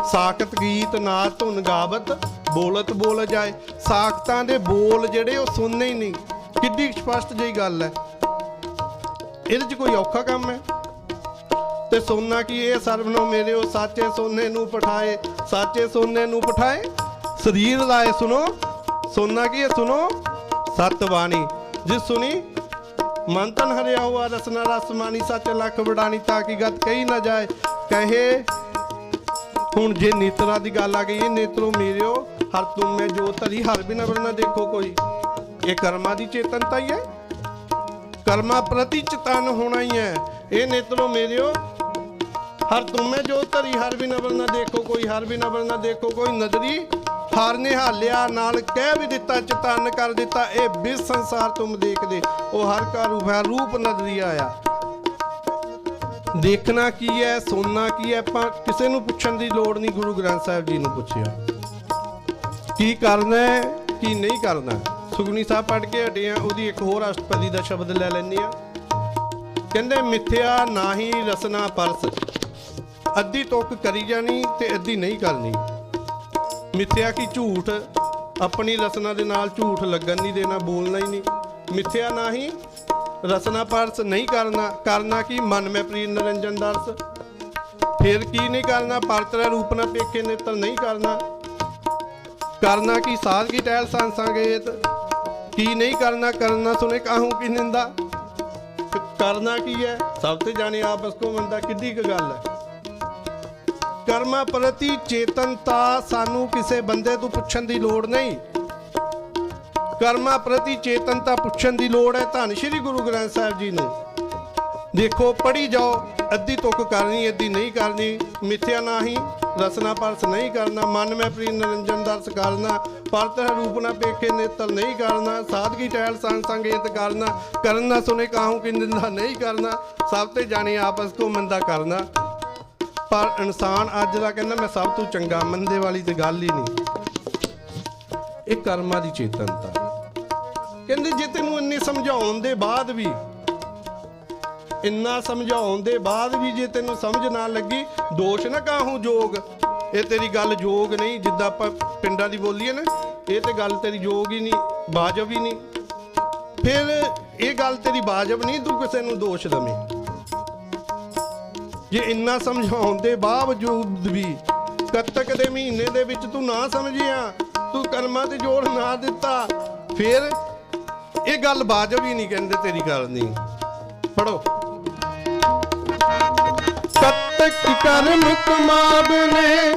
ਸਾਖਤ ਗੀਤ ਨਾਦ ਧੁਨ ਗਾਵਤ, ਬੋਲਤ ਬੋਲ ਜਾਏ। ਸਾਖਤਾਂ ਦੇ ਬੋਲ ਜਿਹੜੇ ਉਹ ਸੁਣਨੇ ਹੀ ਨਹੀਂ। ਕਿੱਡੀ ਸਪਸ਼ਟ ਜਿਹੀ ਗੱਲ ਹੈ। ਇਹਦੇ 'ਚ ਕੋਈ ਔਖਾ ਕੰਮ ਹੈ? ਤੇ ਸੋਨਾ ਕੀ ਇਹ ਸਰਵਣੋ ਮੇਰੇ ਉਹ ਸਾਚੇ ਸੋਨੇ ਨੂੰ ਪਠਾਏ, ਸਾਚੇ ਸੋਨੇ ਨੂੰ ਪਠਾਏ ਸਰੀਰ ਲਾਏ। ਸੁਣੋ ਸੋਨਾ ਕੀ ਹੈ? ਸੁਣੋ ਸਤ ਬਾਣੀ ਜਿਸ ਸੁਣੀ ਮਨ ਤਨ ਹਰਿਆ ਹੁਆ, ਰਸਨਾ ਰਸ ਮਾਨੀ, ਸੱਚ ਲੱਖ ਵਡਾਣੀ, ਤਾਂ ਕੀ ਗਤ ਕਹੀ ਨਾ ਜਾਏ। ਕਹੇ ਹੁਣ ਜੇ ਨੇਤਰਾਂ ਦੀ ਗੱਲ ਆ ਗਈ, ਇਹ ਨੇਤਰੋ ਮੇਰਿਓ ਹਰ ਤੁਮ ਮੈਂ ਜੋ ਧਰੀ, ਹਰ ਬਿਨਾ ਵਰਨਾ ਦੇਖੋ ਕੋਈ। ਇਹ ਕਰਮਾਂ ਦੀ ਚੇਤਨਤਾ ਹੀ ਹੈ। ਕਰਮਾਂ ਪ੍ਰਤੀ ਚੇਤਨ ਹੋਣਾ ਹੀ ਹੈ। ਇਹ ਨੇਤਰੋ ਮੇਰਿਓ हर तुम्हें जो धरी हर भी नबर ना देखो कोई, हर भी नबर ना देखो कोई, नजरी हार निहालिया नाल कह भी दिता चतन कर दिता, ए बिस संसार तुम देख दे, ओ हर का रूप है रूप नजरी आया। देखना की है सुनना की है, ਆਪਾਂ ਕਿਸੇ ਨੂੰ ਪੁੱਛਣ ਦੀ ਲੋੜ ਨਹੀਂ, ਗੁਰੂ ਗ੍ਰੰਥ ਸਾਹਿਬ ਜੀ ਨੂੰ ਪੁੱਛਿਆ ਕੀ ਕਰਨਾ ਹੈ ਕੀ ਨਹੀਂ ਕਰਨਾ। ਸੁਖਮਨੀ ਸਾਹਿਬ ਪੜ੍ਹ ਕੇ ਹਟੇ ਆ, ਉਹਦੀ ਇੱਕ ਹੋਰ ਅਸ਼ਟਪਦੀ ਦਾ ਸ਼ਬਦ ਲੈ ਲੈਂਦੇ ਆ। ਕਹਿੰਦੇ ਮਿੱਥਿਆ ਨਾਹੀ ਰਸਨਾ ਪਰਸ, ਅੱਧੀ ਤੁਕ ਕਰੀ ਜਾਣੀ ਤੇ ਅੱਧੀ ਨਹੀਂ ਕਰਨੀ। ਮਿੱਥਿਆ ਕੀ ਝੂਠ, ਆਪਣੀ ਰਸਨਾ ਦੇ ਨਾਲ ਝੂਠ ਲੱਗਣ ਨਹੀਂ ਦੇਣਾ, ਬੋਲਣਾ ਹੀ ਨਹੀਂ। ਮਿੱਥਿਆ ਨਾਹੀ ਰਸਨਾ ਪਰਸ, ਨਹੀਂ ਕਰਨਾ। ਕਰਨਾ ਕੀ ਮਨ ਮੈਂ ਪ੍ਰੀਤ ਨਿਰੰਜਨ ਦਰਸ, ਫਿਰ ਕੀ ਨਹੀਂ ਕਰਨਾ, ਪਰਤਰਾ ਰੂਪ ਨਾ ਪੇਖੇ ਨੇਤਰ, ਨਹੀਂ ਕਰਨਾ। ਕਰਨਾ ਕੀ ਸਾਦਗੀ ਟਹਿਲ ਸੰਸਾਂ ਗੇਤ, ਕੀ ਨਹੀਂ ਕਰਨਾ, ਕਰਨਾ ਸੁਨੇ ਕਾਹੂ ਕੀ ਨਿੰਦਾ। ਕਰਨਾ ਕੀ ਹੈ ਸਭ ਤੇ ਜਾਣੇ ਆਪਸ ਕੋ ਮੰਦਾ, ਕਿੱਡੀ ਕੁ ਗੱਲ ਹੈ। ਕਰਮਾਂ ਪ੍ਰਤੀ ਚੇਤਨਤਾ ਸਾਨੂੰ ਕਿਸੇ ਬੰਦੇ ਤੋਂ ਪੁੱਛਣ ਦੀ ਲੋੜ ਨਹੀਂ, ਕਰਮਾਂ ਪ੍ਰਤੀ ਚੇਤਨਤਾ ਪੁੱਛਣ ਦੀ ਲੋੜ ਹੈ ਧੰਨ ਸ਼੍ਰੀ ਗੁਰੂ ਗ੍ਰੰਥ ਸਾਹਿਬ ਜੀ ਨੂੰ। ਦੇਖੋ ਪੜ੍ਹੀ ਜਾਓ, ਅੱਧੀ ਤੁਕ ਕਰਨੀ ਅੱਧੀ ਨਹੀਂ ਕਰਨੀ। ਮਿੱਥਿਆ ਨਾਹੀ ਰਸਨਾ ਪਰਸ, ਨਹੀਂ ਕਰਨਾ। ਮਨ ਮੈਂ ਪ੍ਰੀਤ ਨਿਰੰਜਨ ਦਰਸ ਕਰਨਾ, ਪਰਤ ਰੂਪ ਨਾ ਪੇਖੇ ਨੇਤਰ, ਨਹੀਂ ਕਰਨਾ। ਸਾਦਗੀ ਟਹਿਲ ਸੰਗ ਸੰਗੇਤ ਕਰਨਾ, ਕਰਨ ਨਾ ਸੁਨੇ ਕਾਹੂ ਕੀ ਨਿੰਦਾ, ਨਹੀਂ ਕਰਨਾ। ਸਭ ਤੇ ਜਾਣੇ ਆਪਸ ਕੋ ਮੰਦਾ ਕਰਨਾ। ਪਰ ਇਨਸਾਨ ਅੱਜ ਦਾ ਕਹਿੰਦਾ ਮੈਂ ਸਭ ਤੋਂ ਚੰਗਾ, ਮੰਦੇ ਵਾਲੀ ਤੇ ਗੱਲ ਹੀ ਨਹੀਂ। ਇਹ ਕਰਮਾਂ ਦੀ ਚੇਤਨਤਾ। ਕਹਿੰਦੇ ਜੇ ਤੈਨੂੰ ਇੰਨੇ ਸਮਝਾਉਣ ਦੇ ਬਾਅਦ ਵੀ, ਇੰਨਾ ਸਮਝਾਉਣ ਦੇ ਬਾਅਦ ਵੀ ਜੇ ਤੈਨੂੰ ਸਮਝ ਨਾ ਲੱਗੀ, ਦੋਸ਼ ਨਾ ਕਾਹੂ ਜੋਗ, ਇਹ ਤੇਰੀ ਗੱਲ ਜੋਗ ਨਹੀਂ। ਜਿੱਦਾਂ ਆਪਾਂ ਪਿੰਡਾਂ ਦੀ ਬੋਲੀ ਹੈ ਨਾ, ਇਹ ਤੇ ਗੱਲ ਤੇਰੀ ਜੋਗ ਹੀ ਨਹੀਂ, ਵਾਜਬ ਹੀ ਨਹੀਂ। ਫਿਰ ਇਹ ਗੱਲ ਤੇਰੀ ਵਾਜਬ ਨਹੀਂ, ਤੂੰ ਕਿਸੇ ਨੂੰ ਦੋਸ਼ ਦਵੇਂ। ਜੇ ਇੰਨਾ ਸਮਝਾਉਣ ਦੇ ਬਾਵਜੂਦ ਵੀ ਕੱਤਕ ਦੇ ਮਹੀਨੇ ਦੇ ਵਿੱਚ ਤੂੰ ਨਾ ਸਮਝਿਆ, ਤੂੰ ਕਰਮਾਂ ਤੇ ਜ਼ੋਰ ਨਾ ਦਿੱਤਾ, ਫਿਰ ਇਹ ਗੱਲ ਵਾਜਬ ਹੀ ਨਹੀਂ ਕਹਿੰਦੇ ਤੇਰੀ ਕਰਨੀ। ਪੜੋ। ਕੱਤਕ ਕਰਮ ਕਮਾਵਨੇ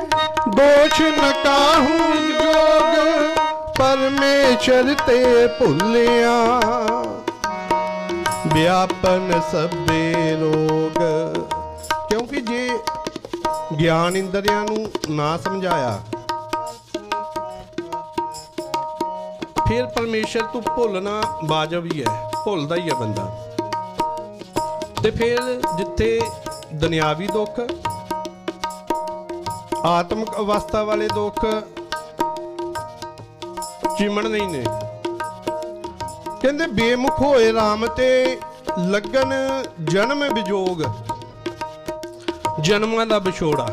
ਦੋਸ਼ ਨ ਕਾਹੂ ਜੋਗ, ਪਰਮੇਸ਼ਰ ਤੇ ਭੁੱਲਿਆ ਵਿਆਪਨ ਸਭੇ ਰੋਗ। ਕਿਉਂਕਿ ਜੇ ਗਿਆਨ ਇੰਦਰੀਆਂ ਨੂੰ ਨਾ ਸਮਝਾਇਆ, ਫਿਰ ਪਰਮੇਸ਼ਰ ਤੋਂ ਭੁੱਲਣਾ ਵਾਜਬ ਹੀ ਹੈ, ਭੁੱਲਦਾ ਹੀ ਹੈ ਬੰਦਾ। ਤੇ ਫਿਰ ਜਿੱਥੇ ਦੁਨਿਆਵੀ ਦੁੱਖ, ਆਤਮਿਕ ਅਵਸਥਾ ਵਾਲੇ ਦੁੱਖ ਚਿਮਣ ਨਹੀਂ ਨੇ। ਕਹਿੰਦੇ ਬੇਮੁਖ ਹੋਏ ਰਾਮ ਤੇ ਲੱਗਨ ਜਨਮ ਵਿਜੋਗ, ਜਨਮਾਂ ਦਾ ਵਿਛੋੜਾ।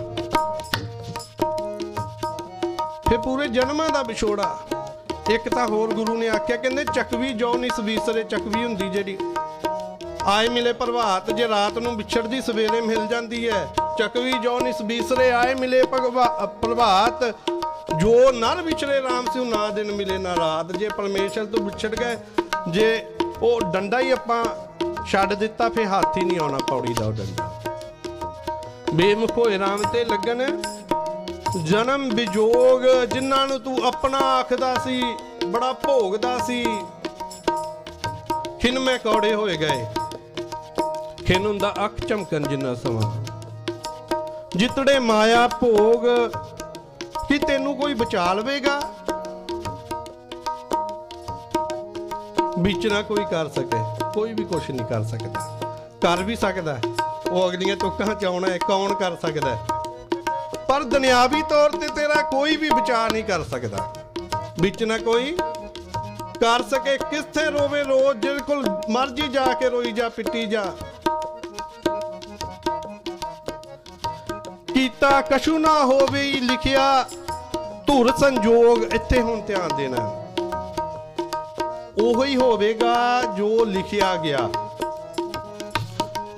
ਫਿਰ ਪੂਰੇ ਜਨਮਾਂ ਦਾ ਵਿਛੋੜਾ। ਇੱਕ ਤਾਂ ਹੋਰ ਗੁਰੂ ਨੇ ਆਖਿਆ, ਕਹਿੰਦੇ ਚੱਕਵੀ ਜੋ ਨਿਸ ਵੀਸਰੇ, ਚੱਕਵੀ ਹੁੰਦੀ ਜਿਹੜੀ ਆਏ ਮਿਲੇ ਪ੍ਰਭਾਤ, ਜੇ ਰਾਤ ਨੂੰ ਵਿਛੜਦੀ ਸਵੇਰੇ ਮਿਲ ਜਾਂਦੀ ਹੈ। ਚੱਕਵੀ ਜੋ ਨਿਸ ਵੀਸਰੇ ਆਏ ਮਿਲੇ ਪ੍ਰਭਾਤ, ਜੋ ਨਰ ਵਿਛੜੇ ਰਾਮ ਸਿਉ, ਨਾ ਦਿਨ ਮਿਲੇ ਨਾ ਰਾਤ। ਜੇ ਪਰਮੇਸ਼ਰ ਤੋਂ ਵਿਛੜ ਗਏ, ਜੇ ਉਹ ਡੰਡਾ ਹੀ ਆਪਾਂ ਛੱਡ ਦਿੱਤਾ, ਫਿਰ ਹੱਥ ਹੀ ਨਹੀਂ ਆਉਣਾ ਪੌੜੀ ਦਾ ਉਹ ਡੰਡਾ। ਬੇਮੁਖ ਹੋਏ ਰਾਮ ਤੇ ਲੱਗਣ ਜਨਮ ਵਿਜੋਗ, ਜਿਨ੍ਹਾਂ ਨੂੰ ਤੂੰ ਆਪਣਾ ਆਖਦਾ ਸੀ, ਬੜਾ ਭੋਗਦਾ ਸੀ, ਖਿਨ ਮੈਂ ਕੌੜੇ ਹੋਏ ਗਏ। ਖਿਨ ਹੁੰਦਾ ਅੱਖ ਝਮਕਣ ਜਿੰਨਾ ਸਮਾਂ। ਜਿਤੜੇ ਮਾਇਆ ਭੋਗ, ਕਿ ਤੈਨੂੰ ਕੋਈ ਬਚਾ ਲਵੇਗਾ, ਵਿੱਚ ਨਾ ਕੋਈ ਕਰ ਸਕੇ। ਕੋਈ ਵੀ ਕੁਛ ਨਹੀਂ ਕਰ ਸਕਦਾ। ਕਰ ਵੀ ਸਕਦਾ, ਉਹ ਅਗਲੀਆਂ ਤੁਕਾਂ ਚ ਆਉਣਾ ਹੈ, ਕੌਣ ਕਰ ਸਕਦਾ। ਪਰ ਦੁਨਿਆਵੀ ਤੌਰ ਤੇ ਤੇਰਾ ਕੋਈ ਵੀ ਬਚਾ ਨਹੀਂ ਕਰ ਸਕਦਾ, ਵਿੱਚ ਨਾ ਕੋਈ ਕਰ ਸਕੇ। ਕਿੱਥੇ ਰੋਵੇ ਰੋਜ਼, ਜਿਹਦੇ ਕੋਲ ਮਰਜੀ ਜਾ ਕੇ ਰੋਈ ਜਾ, ਪਿੱਟੀ ਜਾ। ਕੀਤਾ ਕਛੂ ਨਾ ਹੋਵੇ ਲਿਖਿਆ ਧੁਰ ਸੰਜੋਗ। ਇੱਥੇ ਹੁਣ ਧਿਆਨ ਦੇਣਾ, ਉਹੋ ਹੀ ਹੋਵੇਗਾ ਜੋ ਲਿਖਿਆ ਗਿਆ।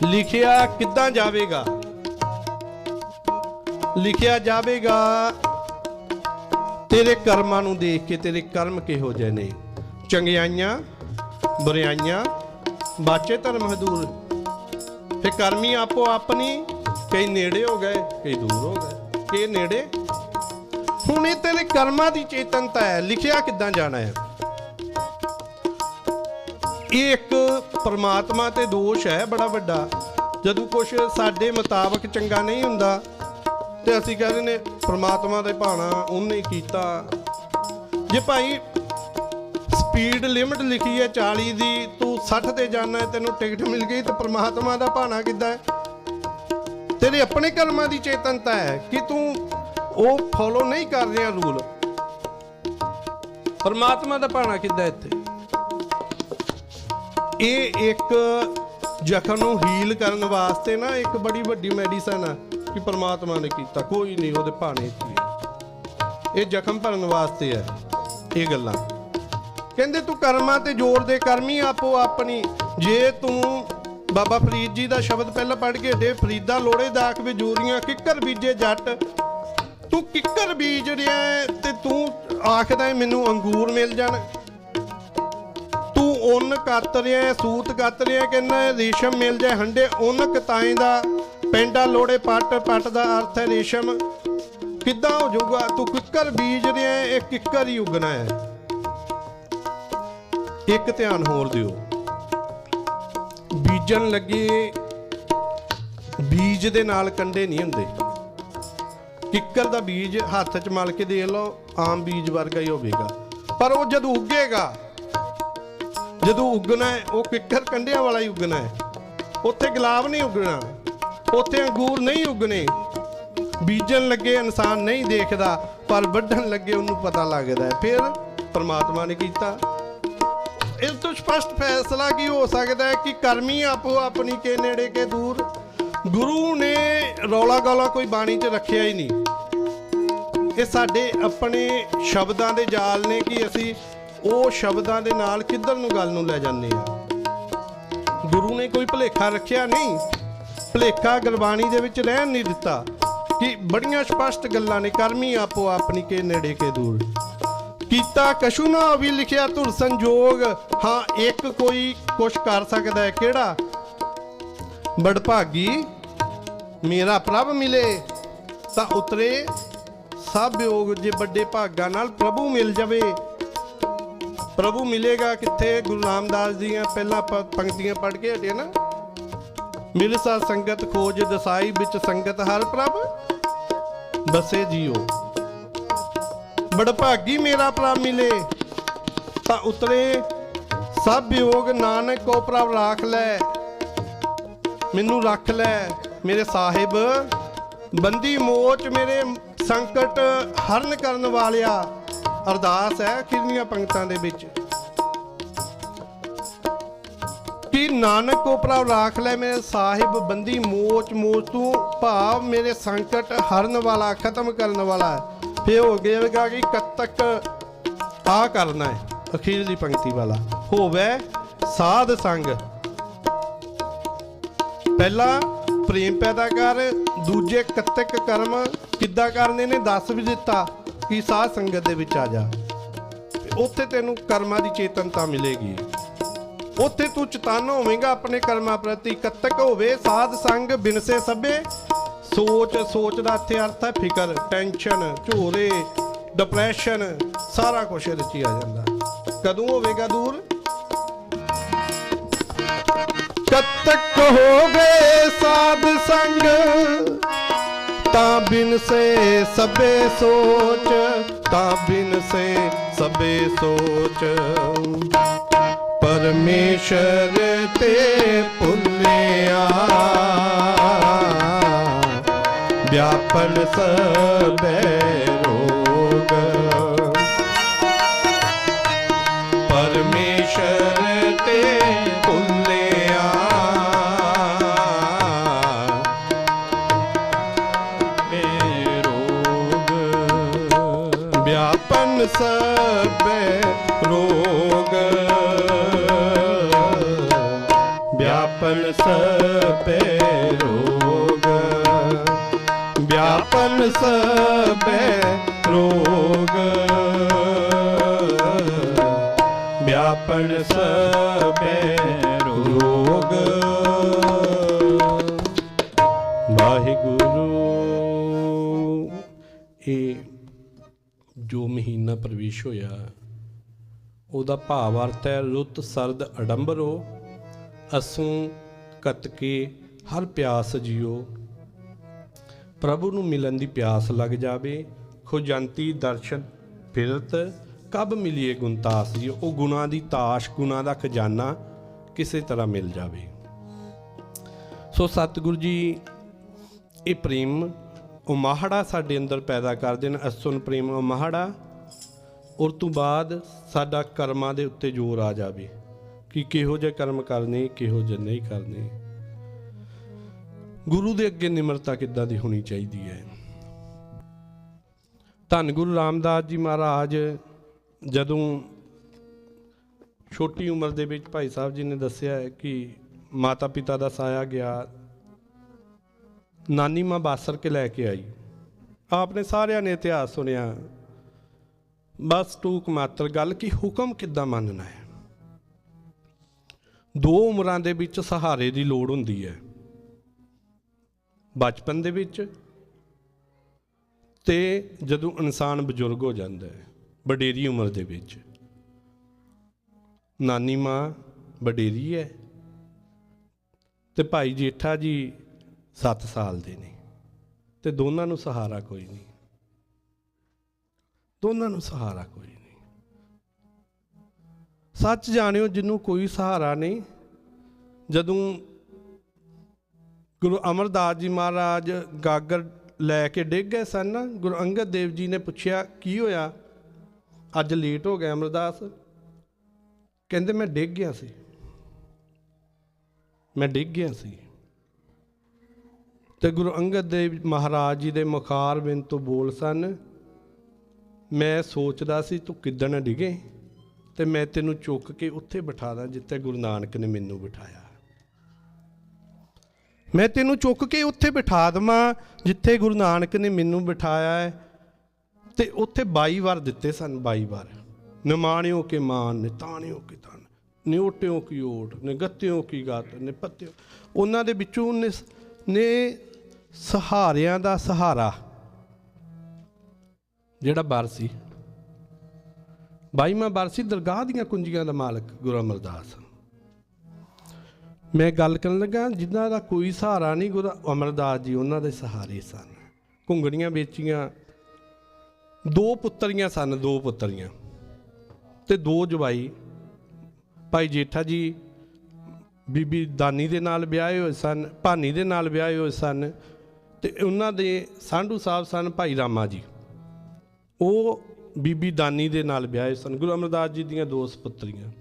ਲਿਖਿਆ ਕਿੱਦਾਂ ਜਾਵੇਗਾ? ਲਿਖਿਆ ਜਾਵੇਗਾ ਤੇਰੇ ਕਰਮਾਂ ਨੂੰ ਦੇਖ ਕੇ। ਤੇਰੇ ਕਰਮ ਕਿਹੋ ਜਿਹੇ ਨੇ, ਚੰਗਿਆਈਆਂ ਬੁਰਾਈਆਂ, ਬਾਚੇ ਧਰਮ ਹਦੂਰ। ਤੇ ਕਰਮੀ ਆਪੋ ਆਪਣੀ, ਕਈ ਨੇੜੇ ਹੋ ਗਏ ਕਈ ਦੂਰ ਹੋ ਗਏ। ਕਿ ਨੇੜੇ ਹੁਣ ਇਹ ਤੇਰੇ ਕਰਮਾਂ ਦੀ ਚੇਤਨਤਾ ਹੈ। ਲਿਖਿਆ ਕਿੱਦਾਂ ਜਾਣਾ ਹੈ? ਇਹ ਇੱਕ ਪਰਮਾਤਮਾ ਤੇ ਦੋਸ਼ ਹੈ ਬੜਾ ਵੱਡਾ। ਜਦੋਂ ਕੁਛ ਸਾਡੇ ਮੁਤਾਬਕ ਚੰਗਾ ਨਹੀਂ ਹੁੰਦਾ ਤੇ ਅਸੀਂ ਕਹਿ ਦਿੰਦੇ ਪ੍ਰਮਾਤਮਾ ਦਾ ਭਾਣਾ ਉਹਨੇ ਹੀ ਕੀਤਾ। ਜੇ ਭਾਈ ਸਪੀਡ ਲਿਮਟ ਲਿਖੀ ਹੈ 40 ਦੀ, ਤੂੰ 60 ਤੇ ਜਾਣਾ, ਤੈਨੂੰ ਟਿਕਟ ਮਿਲ ਗਈ, ਤੇ ਪ੍ਰਮਾਤਮਾ ਦਾ ਭਾਣਾ ਕਿੱਦਾਂ ਹੈ? ਤੇਰੇ ਆਪਣੇ ਕਰਮਾਂ ਦੀ ਚੇਤਨਤਾ ਹੈ ਕਿ ਤੂੰ ਉਹ ਫੋਲੋ ਨਹੀਂ ਕਰ ਰਿਹਾ ਰੂਲ। ਪਰਮਾਤਮਾ ਦਾ ਭਾਣਾ ਕਿੱਦਾਂ ਇੱਥੇ? ਇਹ ਇੱਕ ਜ਼ਖਮ ਨੂੰ ਹੀਲ ਕਰਨ ਵਾਸਤੇ ਨਾ ਇੱਕ ਬੜੀ ਵੱਡੀ ਮੈਡੀਸਨ ਆ ਕਿ ਪਰਮਾਤਮਾ ਨੇ ਕੀਤਾ, ਕੋਈ ਨਹੀਂ ਉਹਦੇ ਭਾਣੇ ਚ। ਇਹ ਜ਼ਖਮ ਭਰਨ ਵਾਸਤੇ ਹੈ ਇਹ ਗੱਲਾਂ। ਕਹਿੰਦੇ ਤੂੰ ਕਰਮਾਂ ਤੇ ਜ਼ੋਰ ਦੇ, ਕਰਮੀ ਆਪੋ ਆਪਣੀ। ਜੇ ਤੂੰ ਬਾਬਾ ਫਰੀਦ ਜੀ ਦਾ ਸ਼ਬਦ ਪਹਿਲਾਂ ਪੜ੍ਹ ਕੇ ਦੇ, ਫਰੀਦਾ ਲੋੜੇ ਦਾਖ ਵਿਜੂਰੀਆਂ ਕਿੱਕਰ ਬੀਜੇ ਜੱਟ। ਤੂੰ ਕਿੱਕਰ ਬੀਜ ਰਿਹਾ ਤੇ ਤੂੰ ਆਖਦਾ ਮੈਨੂੰ ਅੰਗੂਰ ਮਿਲ ਜਾਣ। ਤੂੰ ਉੱਨ ਕੱਤ ਰਿਹਾ, ਸੂਤ ਕੱਤ ਰਿਹਾ, ਕਹਿੰਦਾ ਰੇਸ਼ਮ ਮਿਲ ਜਾਏ ਹੰਡੇ। ਉੱਨ ਕਤਾਈ ਦਾ ਪੈਂਡਾ ਲੋੜੇ ਪੱਟ, ਪੱਟ ਦਾ ਅਰਥ ਹੈ ਰੇਸ਼ਮ। ਕਿੱਦਾਂ ਹੋ ਜਾਊਗਾ? ਤੂੰ ਕਿੱਕਰ ਬੀਜ ਰਿਹਾ, ਇਹ ਕਿੱਕਰ ਹੀ ਉਗਣਾ ਹੈ। ਇੱਕ ਧਿਆਨ ਹੋਰ ਦਿਓ, ਬੀਜਣ ਲੱਗੇ ਬੀਜ ਦੇ ਨਾਲ ਕੰਡੇ ਨਹੀਂ ਹੁੰਦੇ। ਕਿੱਕਰ ਦਾ ਬੀਜ ਹੱਥ 'ਚ ਮਲ ਕੇ ਦੇਖ ਲਓ, ਆਮ ਬੀਜ ਵਰਗਾ ਹੀ ਹੋਵੇਗਾ, ਪਰ ਉਹ ਜਦੋਂ ਉੱਗੇਗਾ, ਜਦੋਂ ਉੱਗਣਾ ਹੈ, ਉਹ ਕਿੱਕਰ ਕੰਡਿਆਂ ਵਾਲਾ ਹੀ ਉੱਗਣਾ ਹੈ। ਉੱਥੇ ਗੁਲਾਬ ਨਹੀਂ ਉੱਗਣਾ, ਉੱਥੇ ਅੰਗੂਰ ਨਹੀਂ ਉੱਗਣੇ। ਬੀਜਣ ਲੱਗੇ ਇਨਸਾਨ ਨਹੀਂ ਦੇਖਦਾ, ਪਰ ਵੱਢਣ ਲੱਗੇ ਉਹਨੂੰ ਪਤਾ ਲੱਗਦਾ ਹੈ। ਫਿਰ ਪਰਮਾਤਮਾ ਨੇ ਕੀਤਾ। ਇਸ ਤੋਂ ਸਪਸ਼ਟ ਫੈਸਲਾ ਕੀ ਹੋ ਸਕਦਾ ਹੈ ਕਿ ਕਰਮੀ ਆਪੋ ਆਪਣੀ ਕੇ ਨੇੜੇ ਕੇ ਦੂਰ। ਗੁਰੂ ਨੇ ਰੌਲਾ ਗੌਲਾ ਕੋਈ ਬਾਣੀ 'ਚ ਰੱਖਿਆ ਹੀ ਨਹੀਂ। ਇਹ ਸਾਡੇ ਆਪਣੇ ਸ਼ਬਦਾਂ ਦੇ ਜਾਲ ਨੇ ਕਿ ਅਸੀਂ ਉਹ ਸ਼ਬਦਾਂ ਦੇ ਨਾਲ ਕਿੱਧਰ ਨੂੰ ਗੱਲ ਨੂੰ ਲੈ ਜਾਂਦੇ ਹਾਂ। ਗੁਰੂ ਨੇ ਕੋਈ ਭੁਲੇਖਾ ਰੱਖਿਆ ਨਹੀਂ, ਭੁਲੇਖਾ ਗੁਰਬਾਣੀ ਦੇ ਵਿੱਚ ਰਹਿਣ ਨਹੀਂ ਦਿੱਤਾ ਕਿ ਬੜੀਆਂ ਸਪਸ਼ਟ ਗੱਲਾਂ ਨੇ। ਕਰਮੀ ਆਪੋ ਆਪਣੀ ਕੇ ਨੇੜੇ ਕੇ ਦੂਰ, ਕੀਤਾ ਕਛੂ ਨਾ ਵੀ ਲਿਖਿਆ ਧੁਰ ਸੰਜੋਗ। ਹਾਂ, ਇੱਕ ਕੋਈ ਕੁਛ ਕਰ ਸਕਦਾ ਹੈ, ਕਿਹੜਾ? ਬੜਭਾਗੀ ਮੇਰਾ ਪ੍ਰਭ ਮਿਲੇ ਤਾਂ ਉਤਰੇ ਸਭ ਯੋਗ। ਜੇ ਵੱਡੇ ਭਾਗਾਂ ਨਾਲ ਪ੍ਰਭੂ ਮਿਲ ਜਾਵੇ, ਪ੍ਰਭੂ ਮਿਲੇਗਾ ਕਿੱਥੇ? ਗੁਰੂ ਰਾਮਦਾਸ ਦੀਆਂ ਪਹਿਲਾਂ ਪੰਕਤੀਆਂ ਪੜ੍ਹ ਕੇ ਹਟੇ ਨਾ, ਮਿਲ ਸਾ ਸੰਗਤ ਖੋਜ ਦਸਾਈ ਵਿੱਚ ਸੰਗਤ ਹਰ ਪ੍ਰਭ ਬਸੇ ਜੀਓ। ਬੜਭਾਗੀ ਮੇਰਾ ਪ੍ਰਭ ਮਿਲੇ ਤਾਂ ਉਤਰੇ ਸਭ ਯੋਗ। ਨਾਨਕ ਕੋ ਪ੍ਰਭ ਰਾਖ ਲੈ, ਮੈਨੂੰ ਰੱਖ ਲੈ ਮੇਰੇ ਸਾਹਿਬ। ਬੰਦੀ ਮੋਚ ਮੇਰੇ ਸੰਕਟ ਹਰਨ ਕਰਨ ਵਾਲਿਆ। ਅਰਦਾਸ ਹੈ ਅਖੀਰਲੀਆਂ ਪੰਕਤਾਂ ਦੇ ਵਿੱਚ ਕਿ ਨਾਨਕ ਕੋ ਪ੍ਰਭ ਰਾਖ ਲੈ ਮੇਰੇ ਸਾਹਿਬ। ਬੰਦੀ ਮੋਚ, ਮੋਚ ਤੂੰ ਭਾਵ ਮੇਰੇ ਸੰਕਟ ਹਰਨ ਵਾਲਾ, ਖਤਮ ਕਰਨ ਵਾਲਾ। ਫਿਰ ਹੋ ਜਾਵੇਗਾ ਕਿ ਕਦ ਤੱਕ ਆ ਕਰਨਾ ਹੈ ਅਖੀਰਲੀ ਪੰਕਤੀ ਵਾਲਾ, ਹੋਵੇ ਸਾਧ ਸੰਗ। ਪਹਿਲਾ ਪ੍ਰੇਮ ਪੈਦਾ ਕਰ, ਦੂਜੇ ਕਤਕ ਕਰਮ ਕਿੱਦਾਂ ਕਰਨੇ ਨੇ ਦੱਸ ਵੀ ਦਿੱਤਾ ਕਿ ਸਾਧ ਸੰਗਤ ਦੇ ਵਿੱਚ ਆ ਜਾ। ਉੱਥੇ ਤੈਨੂੰ ਕਰਮਾਂ ਦੀ ਚੇਤਨਤਾ ਮਿਲੇਗੀ, ਉੱਥੇ ਤੂੰ ਚੇਤਨ ਹੋਵੇਂਗਾ ਆਪਣੇ ਕਰਮਾਂ ਪ੍ਰਤੀ। ਕਤਕ ਹੋਵੇ ਸਾਧ ਸੰਗ ਬਿਨਸੇ ਸਭੇ। ਸੋਚ, ਸੋਚ ਦਾ ਇੱਥੇ ਅਰਥ ਹੈ ਫਿਕਰ, ਟੈਨਸ਼ਨ, ਝੋਰੇ, ਡਿਪਰੈਸ਼ਨ, ਸਾਰਾ ਕੁਛ ਇਹਦੇ 'ਚ ਹੀ ਆ ਜਾਂਦਾ। ਕਦੋਂ ਹੋਵੇਗਾ ਦੂਰ? ਕਤਕ ਹੋਵੇ ਸਾਧ ਸੰਗ ਤਾਂ ਬਿਨ ਸੇ ਸਭੇ ਸੋਚ, ਤਾਂ ਬਿਨ ਸੇ ਸਭੇ ਸੋਚ। ਪਰਮੇਸ਼ਰ ਤੇ ਭੁੱਲਿਆ ਵਿਆਪਨ ਸਭੇ ਰੋਗ। ਪਰਮੇਸ਼ਰ ਤੇ ਭੁੱਲਿਆ ਮੇ ਰੋਗ। ਵਿਆਪਨ ਸਭੇ ਰੋਗ। ਵਿਆਪਨ ਸਭੇ ਰੋਗ। ਵਿਆਪਨ ਸਭੇ ਰੋਗ। ਵਿਆਪਨ ਸਭੇ ਰੋਗ। ਵਾਹਿਗੁਰੂ। ਇਹ ਜੋ ਮਹੀਨਾ ਪ੍ਰਵੇਸ਼ ਹੋਇਆ ਉਹਦਾ ਭਾਵ ਅਰਥ ਹੈ ਰੁੱਤ ਸਰਦ ਅਡੰਬਰੋ ਅਸੂ ਕਤਕੇ ਹਰ ਪਿਆਸ ਜੀਓ ਪ੍ਰਭੂ ਨੂੰ ਮਿਲਣ ਦੀ ਪਿਆਸ ਲੱਗ ਜਾਵੇ। ਖੁਜੰਤੀ ਦਰਸ਼ਨ ਫਿਰਤ ਕਬ ਮਿਲੀਏ ਗੁਣਤਾਸ ਜੀ। ਉਹ ਗੁਣਾਂ ਦੀ ਤਾਸ਼, ਗੁਣਾਂ ਦਾ ਖਜ਼ਾਨਾ ਕਿਸੇ ਤਰ੍ਹਾਂ ਮਿਲ ਜਾਵੇ। ਸੋ ਸਤਿਗੁਰੂ ਜੀ ਇਹ ਪ੍ਰੇਮ ਉਮਾਹੜਾ ਸਾਡੇ ਅੰਦਰ ਪੈਦਾ ਕਰਦੇ ਨੇ। ਅਸੁਨ ਪ੍ਰੇਮ ਉਮਾਹੜਾ। ਔਰ ਤੋਂ ਬਾਅਦ ਸਾਡਾ ਕਰਮਾਂ ਦੇ ਉੱਤੇ ਜ਼ੋਰ ਆ ਜਾਵੇ ਕਿ ਕਿਹੋ ਜਿਹੇ ਕਰਮ ਕਰਨੇ, ਕਿਹੋ ਜਿਹੇ ਨਹੀਂ ਕਰਨੇ। ਗੁਰੂ ਦੇ ਅੱਗੇ ਨਿਮਰਤਾ ਕਿੱਦਾਂ ਦੀ ਹੋਣੀ ਚਾਹੀਦੀ ਹੈ। ਧੰਨ ਗੁਰੂ ਰਾਮਦਾਸ ਜੀ ਮਹਾਰਾਜ ਜਦੋਂ ਛੋਟੀ ਉਮਰ ਦੇ ਵਿੱਚ ਭਾਈ ਸਾਹਿਬ ਜੀ ਨੇ ਦੱਸਿਆ ਹੈ ਕਿ ਮਾਤਾ ਪਿਤਾ ਦਾ ਸਾਇਆ ਗਿਆ, ਨਾਨੀ ਮਾਂ ਬਾਸਰ ਕੇ ਲੈ ਕੇ ਆਈ। ਆਪਨੇ ਸਾਰਿਆਂ ਨੇ ਇਤਿਹਾਸ ਸੁਣਿਆ। ਬਸ ਟੂਕ ਮਾਤਰ ਗੱਲ ਕਿ ਹੁਕਮ ਕਿੱਦਾਂ ਮੰਨਣਾ ਹੈ। ਦੋ ਉਮਰਾਂ ਦੇ ਵਿੱਚ ਸਹਾਰੇ ਦੀ ਲੋੜ ਹੁੰਦੀ ਹੈ, ਬਚਪਨ ਦੇ ਵਿੱਚ ਤੇ ਜਦੋਂ ਇਨਸਾਨ ਬਜ਼ੁਰਗ ਹੋ ਜਾਂਦਾ ਹੈ ਵਡੇਰੀ ਉਮਰ ਦੇ ਵਿੱਚ। ਨਾਨੀ ਮਾਂ ਵਡੇਰੀ ਹੈ ਤੇ ਭਾਈ ਜੇਠਾ ਜੀ 7 ਸਾਲ ਦੇ ਨੇ ਤੇ ਦੋਨਾਂ ਨੂੰ ਸਹਾਰਾ ਕੋਈ ਨਹੀਂ, ਦੋਨਾਂ ਨੂੰ ਸਹਾਰਾ ਕੋਈ ਨਹੀਂ। ਸੱਚ ਜਾਣਿਓ ਜਿਹਨੂੰ ਕੋਈ ਸਹਾਰਾ ਨਹੀਂ। ਜਦੋਂ ਗੁਰੂ ਅਮਰਦਾਸ ਜੀ ਮਹਾਰਾਜ ਗਾਗਰ ਲੈ ਕੇ ਡਿੱਗ ਗਏ ਸਨ ਨਾ, ਗੁਰੂ ਅੰਗਦ ਦੇਵ ਜੀ ਨੇ ਪੁੱਛਿਆ ਕੀ ਹੋਇਆ, ਅੱਜ ਲੇਟ ਹੋ ਗਿਆ ਅਮਰਦਾਸ। ਕਹਿੰਦੇ ਮੈਂ ਡਿੱਗ ਗਿਆ ਸੀ, ਮੈਂ ਡਿੱਗ ਗਿਆ ਸੀ। ਤੇ ਗੁਰੂ ਅੰਗਦ ਦੇਵ ਮਹਾਰਾਜ ਜੀ ਦੇ ਮੁਖਾਰ ਬਿੰਦ ਤੋਂ ਬੋਲ ਸਨ, ਮੈਂ ਸੋਚਦਾ ਸੀ ਤੂੰ ਕਿੱਦਣ ਡਿੱਗੇ ਤੇ ਮੈਂ ਤੈਨੂੰ ਚੁੱਕ ਕੇ ਉੱਥੇ ਬਿਠਾ ਦਾਂ ਜਿੱਥੇ ਗੁਰੂ ਨਾਨਕ ਨੇ ਮੈਨੂੰ ਬਿਠਾਇਆ। ਮੈਂ ਤੈਨੂੰ ਚੁੱਕ ਕੇ ਉੱਥੇ ਬਿਠਾ ਦੇਵਾਂ ਜਿੱਥੇ ਗੁਰੂ ਨਾਨਕ ਨੇ ਮੈਨੂੰ ਬਿਠਾਇਆ ਹੈ। ਤੇ ਉੱਥੇ 22 ਵਾਰ ਦਿੱਤੇ ਸਨ, 22 ਵਾਰ। ਨਿਮਾਣਿਓ ਕੇ ਮਾਨ, ਨਿਤਾਣਿਓ ਕੇ ਤਨ, ਨਿਓਟਿਓ ਕੀ ਓਟ, ਨਿਗਤਿਓ ਕੀ ਗਤ, ਨਿਪਤਿਓ। ਉਹਨਾਂ ਦੇ ਵਿੱਚੋਂ ਨੇ ਸਹਾਰਿਆਂ ਦਾ ਸਹਾਰਾ ਜਿਹੜਾ ਬਰਸੀ 22ਵਾਂ ਬਰਸੀ ਦਰਗਾਹ ਦੀਆਂ ਕੁੰਜੀਆਂ ਦਾ ਮਾਲਕ ਗੁਰੂ ਅਮਰਦਾਸ। ਮੈਂ ਗੱਲ ਕਰਨ ਲੱਗਾ ਜਿਨ੍ਹਾਂ ਦਾ ਕੋਈ ਸਹਾਰਾ ਨਹੀਂ, ਗੁਰੂ ਅਮਰਦਾਸ ਜੀ ਉਹਨਾਂ ਦੇ ਸਹਾਰੇ ਸਨ। ਘੁੰਗਣੀਆਂ ਵੇਚੀਆਂ, 2 ਪੁੱਤਰੀਆਂ ਸਨ, 2 ਪੁੱਤਰੀਆਂ ਤੇ 2 ਜਵਾਈ। ਭਾਈ ਜੇਠਾ ਜੀ ਬੀਬੀ ਦਾਨੀ ਦੇ ਨਾਲ ਵਿਆਹੇ ਹੋਏ ਸਨ, ਭਾਨੀ ਦੇ ਨਾਲ ਵਿਆਹੇ ਹੋਏ ਸਨ ਤੇ ਉਹਨਾਂ ਦੇ ਸਾਂਢੂ ਸਾਹਿਬ ਸਨ ਭਾਈ ਰਾਮਾ ਜੀ, ਉਹ ਬੀਬੀ ਦਾਨੀ ਦੇ ਨਾਲ ਵਿਆਹੇ ਸਨ। ਗੁਰੂ ਅਮਰਦਾਸ ਜੀ ਦੀਆਂ 2 ਸਪੁੱਤਰੀਆਂ।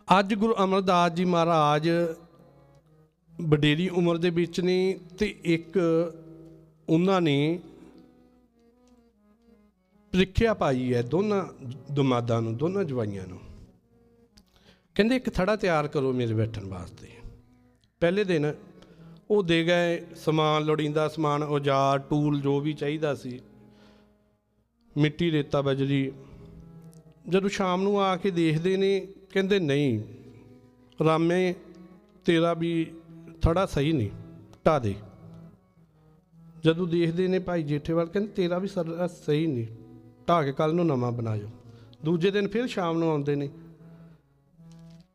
ਅੱਜ ਗੁਰੂ ਅਮਰਦਾਸ ਜੀ ਮਹਾਰਾਜ ਵਡੇਰੀ ਉਮਰ ਦੇ ਵਿੱਚ ਨੇ ਤੇ ਇੱਕ ਉਹਨਾਂ ਨੇ ਪ੍ਰੀਖਿਆ ਪਾਈ ਹੈ ਦੋਨਾਂ ਦਮਾਦਾਂ ਨੂੰ, ਦੋਨਾਂ ਜਵਾਈਆਂ ਨੂੰ। ਕਹਿੰਦੇ ਇੱਕ ਥੜਾ ਤਿਆਰ ਕਰੋ ਮੇਰੇ ਬੈਠਣ ਵਾਸਤੇ। ਪਹਿਲੇ ਦਿਨ ਉਹ ਦੇ ਗਏ ਸਮਾਨ, ਲੋੜੀਂਦਾ ਸਮਾਨ, ਔਜ਼ਾਰ, ਟੂਲ, ਜੋ ਵੀ ਚਾਹੀਦਾ ਸੀ, ਮਿੱਟੀ, ਰੇਤਾ, ਬਜਰੀ। ਜਦੋਂ ਸ਼ਾਮ ਨੂੰ ਆ ਕੇ ਦੇਖਦੇ ਨੇ, ਕਹਿੰਦੇ ਨਹੀਂ ਰਾਮੇ ਤੇਰਾ ਵੀ ਥੜਾ ਸਹੀ ਨਹੀਂ, ਢਾ ਦੇ। ਜਦੋਂ ਦੇਖਦੇ ਨੇ ਭਾਈ ਜੇਠੇ ਵੱਲ, ਕਹਿੰਦੇ ਤੇਰਾ ਵੀ ਸਹੀ ਨਹੀਂ, ਢਾ ਕੇ ਕੱਲ੍ਹ ਨੂੰ ਨਵਾਂ ਬਣਾਇਓ। ਦੂਜੇ ਦਿਨ ਫਿਰ ਸ਼ਾਮ ਨੂੰ ਆਉਂਦੇ ਨੇ,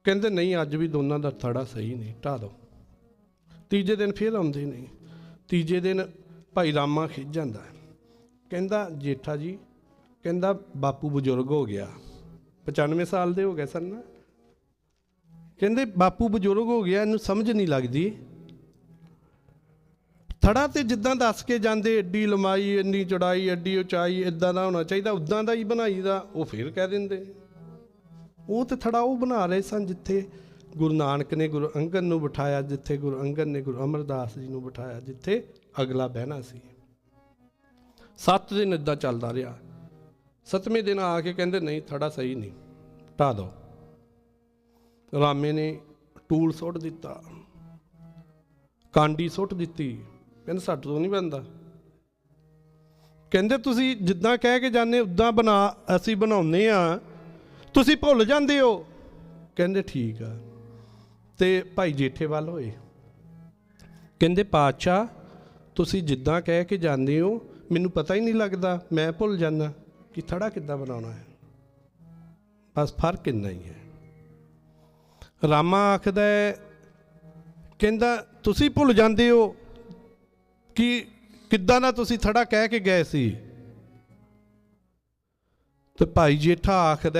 ਕਹਿੰਦੇ ਨਹੀਂ ਅੱਜ ਵੀ ਦੋਨਾਂ ਦਾ ਥੜਾ ਸਹੀ ਨਹੀਂ, ਢਾ ਦਿਓ। ਤੀਜੇ ਦਿਨ ਫਿਰ ਆਉਂਦੇ ਨੇ। ਤੀਜੇ ਦਿਨ ਭਾਈ ਰਾਮਾ ਖਿੱਚ ਜਾਂਦਾ, ਕਹਿੰਦਾ ਜੇਠਾ ਜੀ, ਕਹਿੰਦਾ ਬਾਪੂ ਬਜ਼ੁਰਗ ਹੋ ਗਿਆ, 95 ਸਾਲ ਦੇ ਹੋ ਗਏ ਸਨ ਨਾ। ਕਹਿੰਦੇ ਬਾਪੂ ਬਜ਼ੁਰਗ ਹੋ ਗਿਆ, ਇਹਨੂੰ ਸਮਝ ਨਹੀਂ ਲੱਗਦੀ। ਥੜਾ ਤੇ ਜਿੱਦਾਂ ਦੱਸ ਕੇ ਜਾਂਦੇ, ਐਡੀ ਲੰਮਾਈ, ਇੰਨੀ ਚੌੜਾਈ, ਐਡੀ ਉਚਾਈ, ਇੱਦਾਂ ਦਾ ਹੋਣਾ ਚਾਹੀਦਾ, ਉੱਦਾਂ ਦਾ ਹੀ ਬਣਾਈਦਾ, ਉਹ ਫਿਰ ਕਹਿ ਦਿੰਦੇ। ਉਹ ਤੇ ਥੜਾ ਉਹ ਬਣਾ ਰਹੇ ਸਨ ਜਿੱਥੇ ਗੁਰੂ ਨਾਨਕ ਨੇ ਗੁਰੂ ਅੰਗਦ ਨੂੰ ਬਿਠਾਇਆ, ਜਿੱਥੇ ਗੁਰੂ ਅੰਗਦ ਨੇ ਗੁਰੂ ਅਮਰਦਾਸ ਜੀ ਨੂੰ ਬਿਠਾਇਆ, ਜਿੱਥੇ ਅਗਲਾ ਬਹਿਣਾ ਸੀ। 7 ਦਿਨ ਇੱਦਾਂ ਚੱਲਦਾ ਰਿਹਾ। 7ਵੇਂ ਦਿਨ ਆ ਕੇ ਕਹਿੰਦੇ ਨਹੀਂ ਥੜਾ ਸਹੀ ਨਹੀਂ, ਢਾ ਦਿਓ। ਰਾਮੇ ਨੇ ਟੂਲ ਸੁੱਟ ਦਿੱਤਾ, ਕਾਂਡੀ ਸੁੱਟ ਦਿੱਤੀ। ਕਹਿੰਦੇ ਸਾਡੇ ਤੋਂ ਨਹੀਂ ਬਣਦਾ। ਕਹਿੰਦੇ ਤੁਸੀਂ ਜਿੱਦਾਂ ਕਹਿ ਕੇ ਜਾਂਦੇ ਉੱਦਾਂ ਅਸੀਂ ਬਣਾਉਂਦੇ ਹਾਂ, ਤੁਸੀਂ ਭੁੱਲ ਜਾਂਦੇ ਹੋ। ਕਹਿੰਦੇ ਠੀਕ ਆ। ਤੇ ਭਾਈ ਜੇਠੇ ਵੱਲ ਹੋਏ, ਕਹਿੰਦੇ ਪਾਤਸ਼ਾਹ ਤੁਸੀਂ ਜਿੱਦਾਂ ਕਹਿ ਕੇ ਜਾਂਦੇ ਹੋ ਮੈਨੂੰ ਪਤਾ ਹੀ ਨਹੀਂ ਲੱਗਦਾ, ਮੈਂ ਭੁੱਲ ਜਾਂਦਾ ਕਿ ਥੜਾ ਕਿੱਦਾਂ ਬਣਾਉਣਾ ਹੈ। ਬਸ ਫਰਕ ਇੰਨਾ ਹੀ ਹੈ। ਰਾਮਾ ਆਖਦਾ ਕਹਿੰਦਾ ਤੁਸੀਂ ਭੁੱਲ ਜਾਂਦੇ ਹੋ ਕਿ ਕਿੱਦਾਂ ਦਾ ਤੁਸੀਂ ਥੜਾ ਕਹਿ ਕੇ ਗਏ ਸੀ। ਤੇ ਭਾਈ ਜੇਠਾ ਆਖਦਾ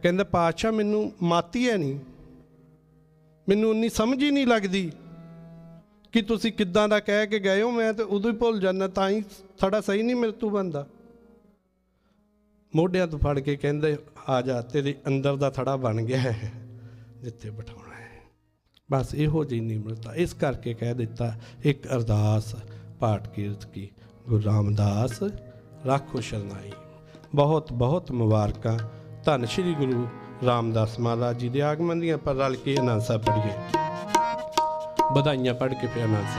ਕਹਿੰਦਾ ਪਾਤਸ਼ਾਹ ਮੈਨੂੰ ਮਾਤੀ ਹੈ ਨਹੀਂ, ਮੈਨੂੰ ਉਨੀ ਸਮਝ ਹੀ ਨਹੀਂ ਲੱਗਦੀ ਕਿ ਤੁਸੀਂ ਕਿੱਦਾਂ ਦਾ ਕਹਿ ਕੇ ਗਏ ਹੋ, ਮੈਂ ਤਾਂ ਉਦੋਂ ਹੀ ਭੁੱਲ ਜਾਂਦਾ, ਤਾਂ ਹੀ ਥੜਾ ਸਹੀ ਨਹੀਂ ਮੇਰੇ ਤੋਂ ਬਣਦਾ। ਮੋਢਿਆਂ ਤੋਂ ਫੜ ਕੇ ਕਹਿੰਦੇ ਆ ਜਾ, ਤੇਰੇ ਅੰਦਰ ਦਾ ਥੜਾ ਬਣ ਗਿਆ ਹੈ ਜਿੱਥੇ ਬਿਠਾਉਣਾ ਹੈ। ਬਸ ਇਹੋ ਜਿਹੀ ਨਿਮਰਤਾ। ਇਸ ਕਰਕੇ ਕਹਿ ਦਿੱਤਾ ਇੱਕ ਅਰਦਾਸ ਪਾਠ ਕੀਰਤ ਕੀ ਗੁਰੂ ਰਾਮਦਾਸ ਰਾਖੋ ਸ਼ਰਨਾਈ। ਬਹੁਤ ਬਹੁਤ ਮੁਬਾਰਕਾਂ। ਧੰਨ ਸ਼੍ਰੀ ਗੁਰੂ ਰਾਮਦਾਸ ਮਹਾਰਾਜ ਜੀ ਦੇ ਆਗਮਨ ਦੀਆਂ। ਪਰ ਰਲ ਕੇ ਆਨੰਦ ਸਾਹਿਬ ਪੜ੍ਹੀਏ, ਵਧਾਈਆਂ ਪੜ੍ਹ ਕੇ ਫਿਰ ਆਨੰਦ ਸਾਹਿਬ।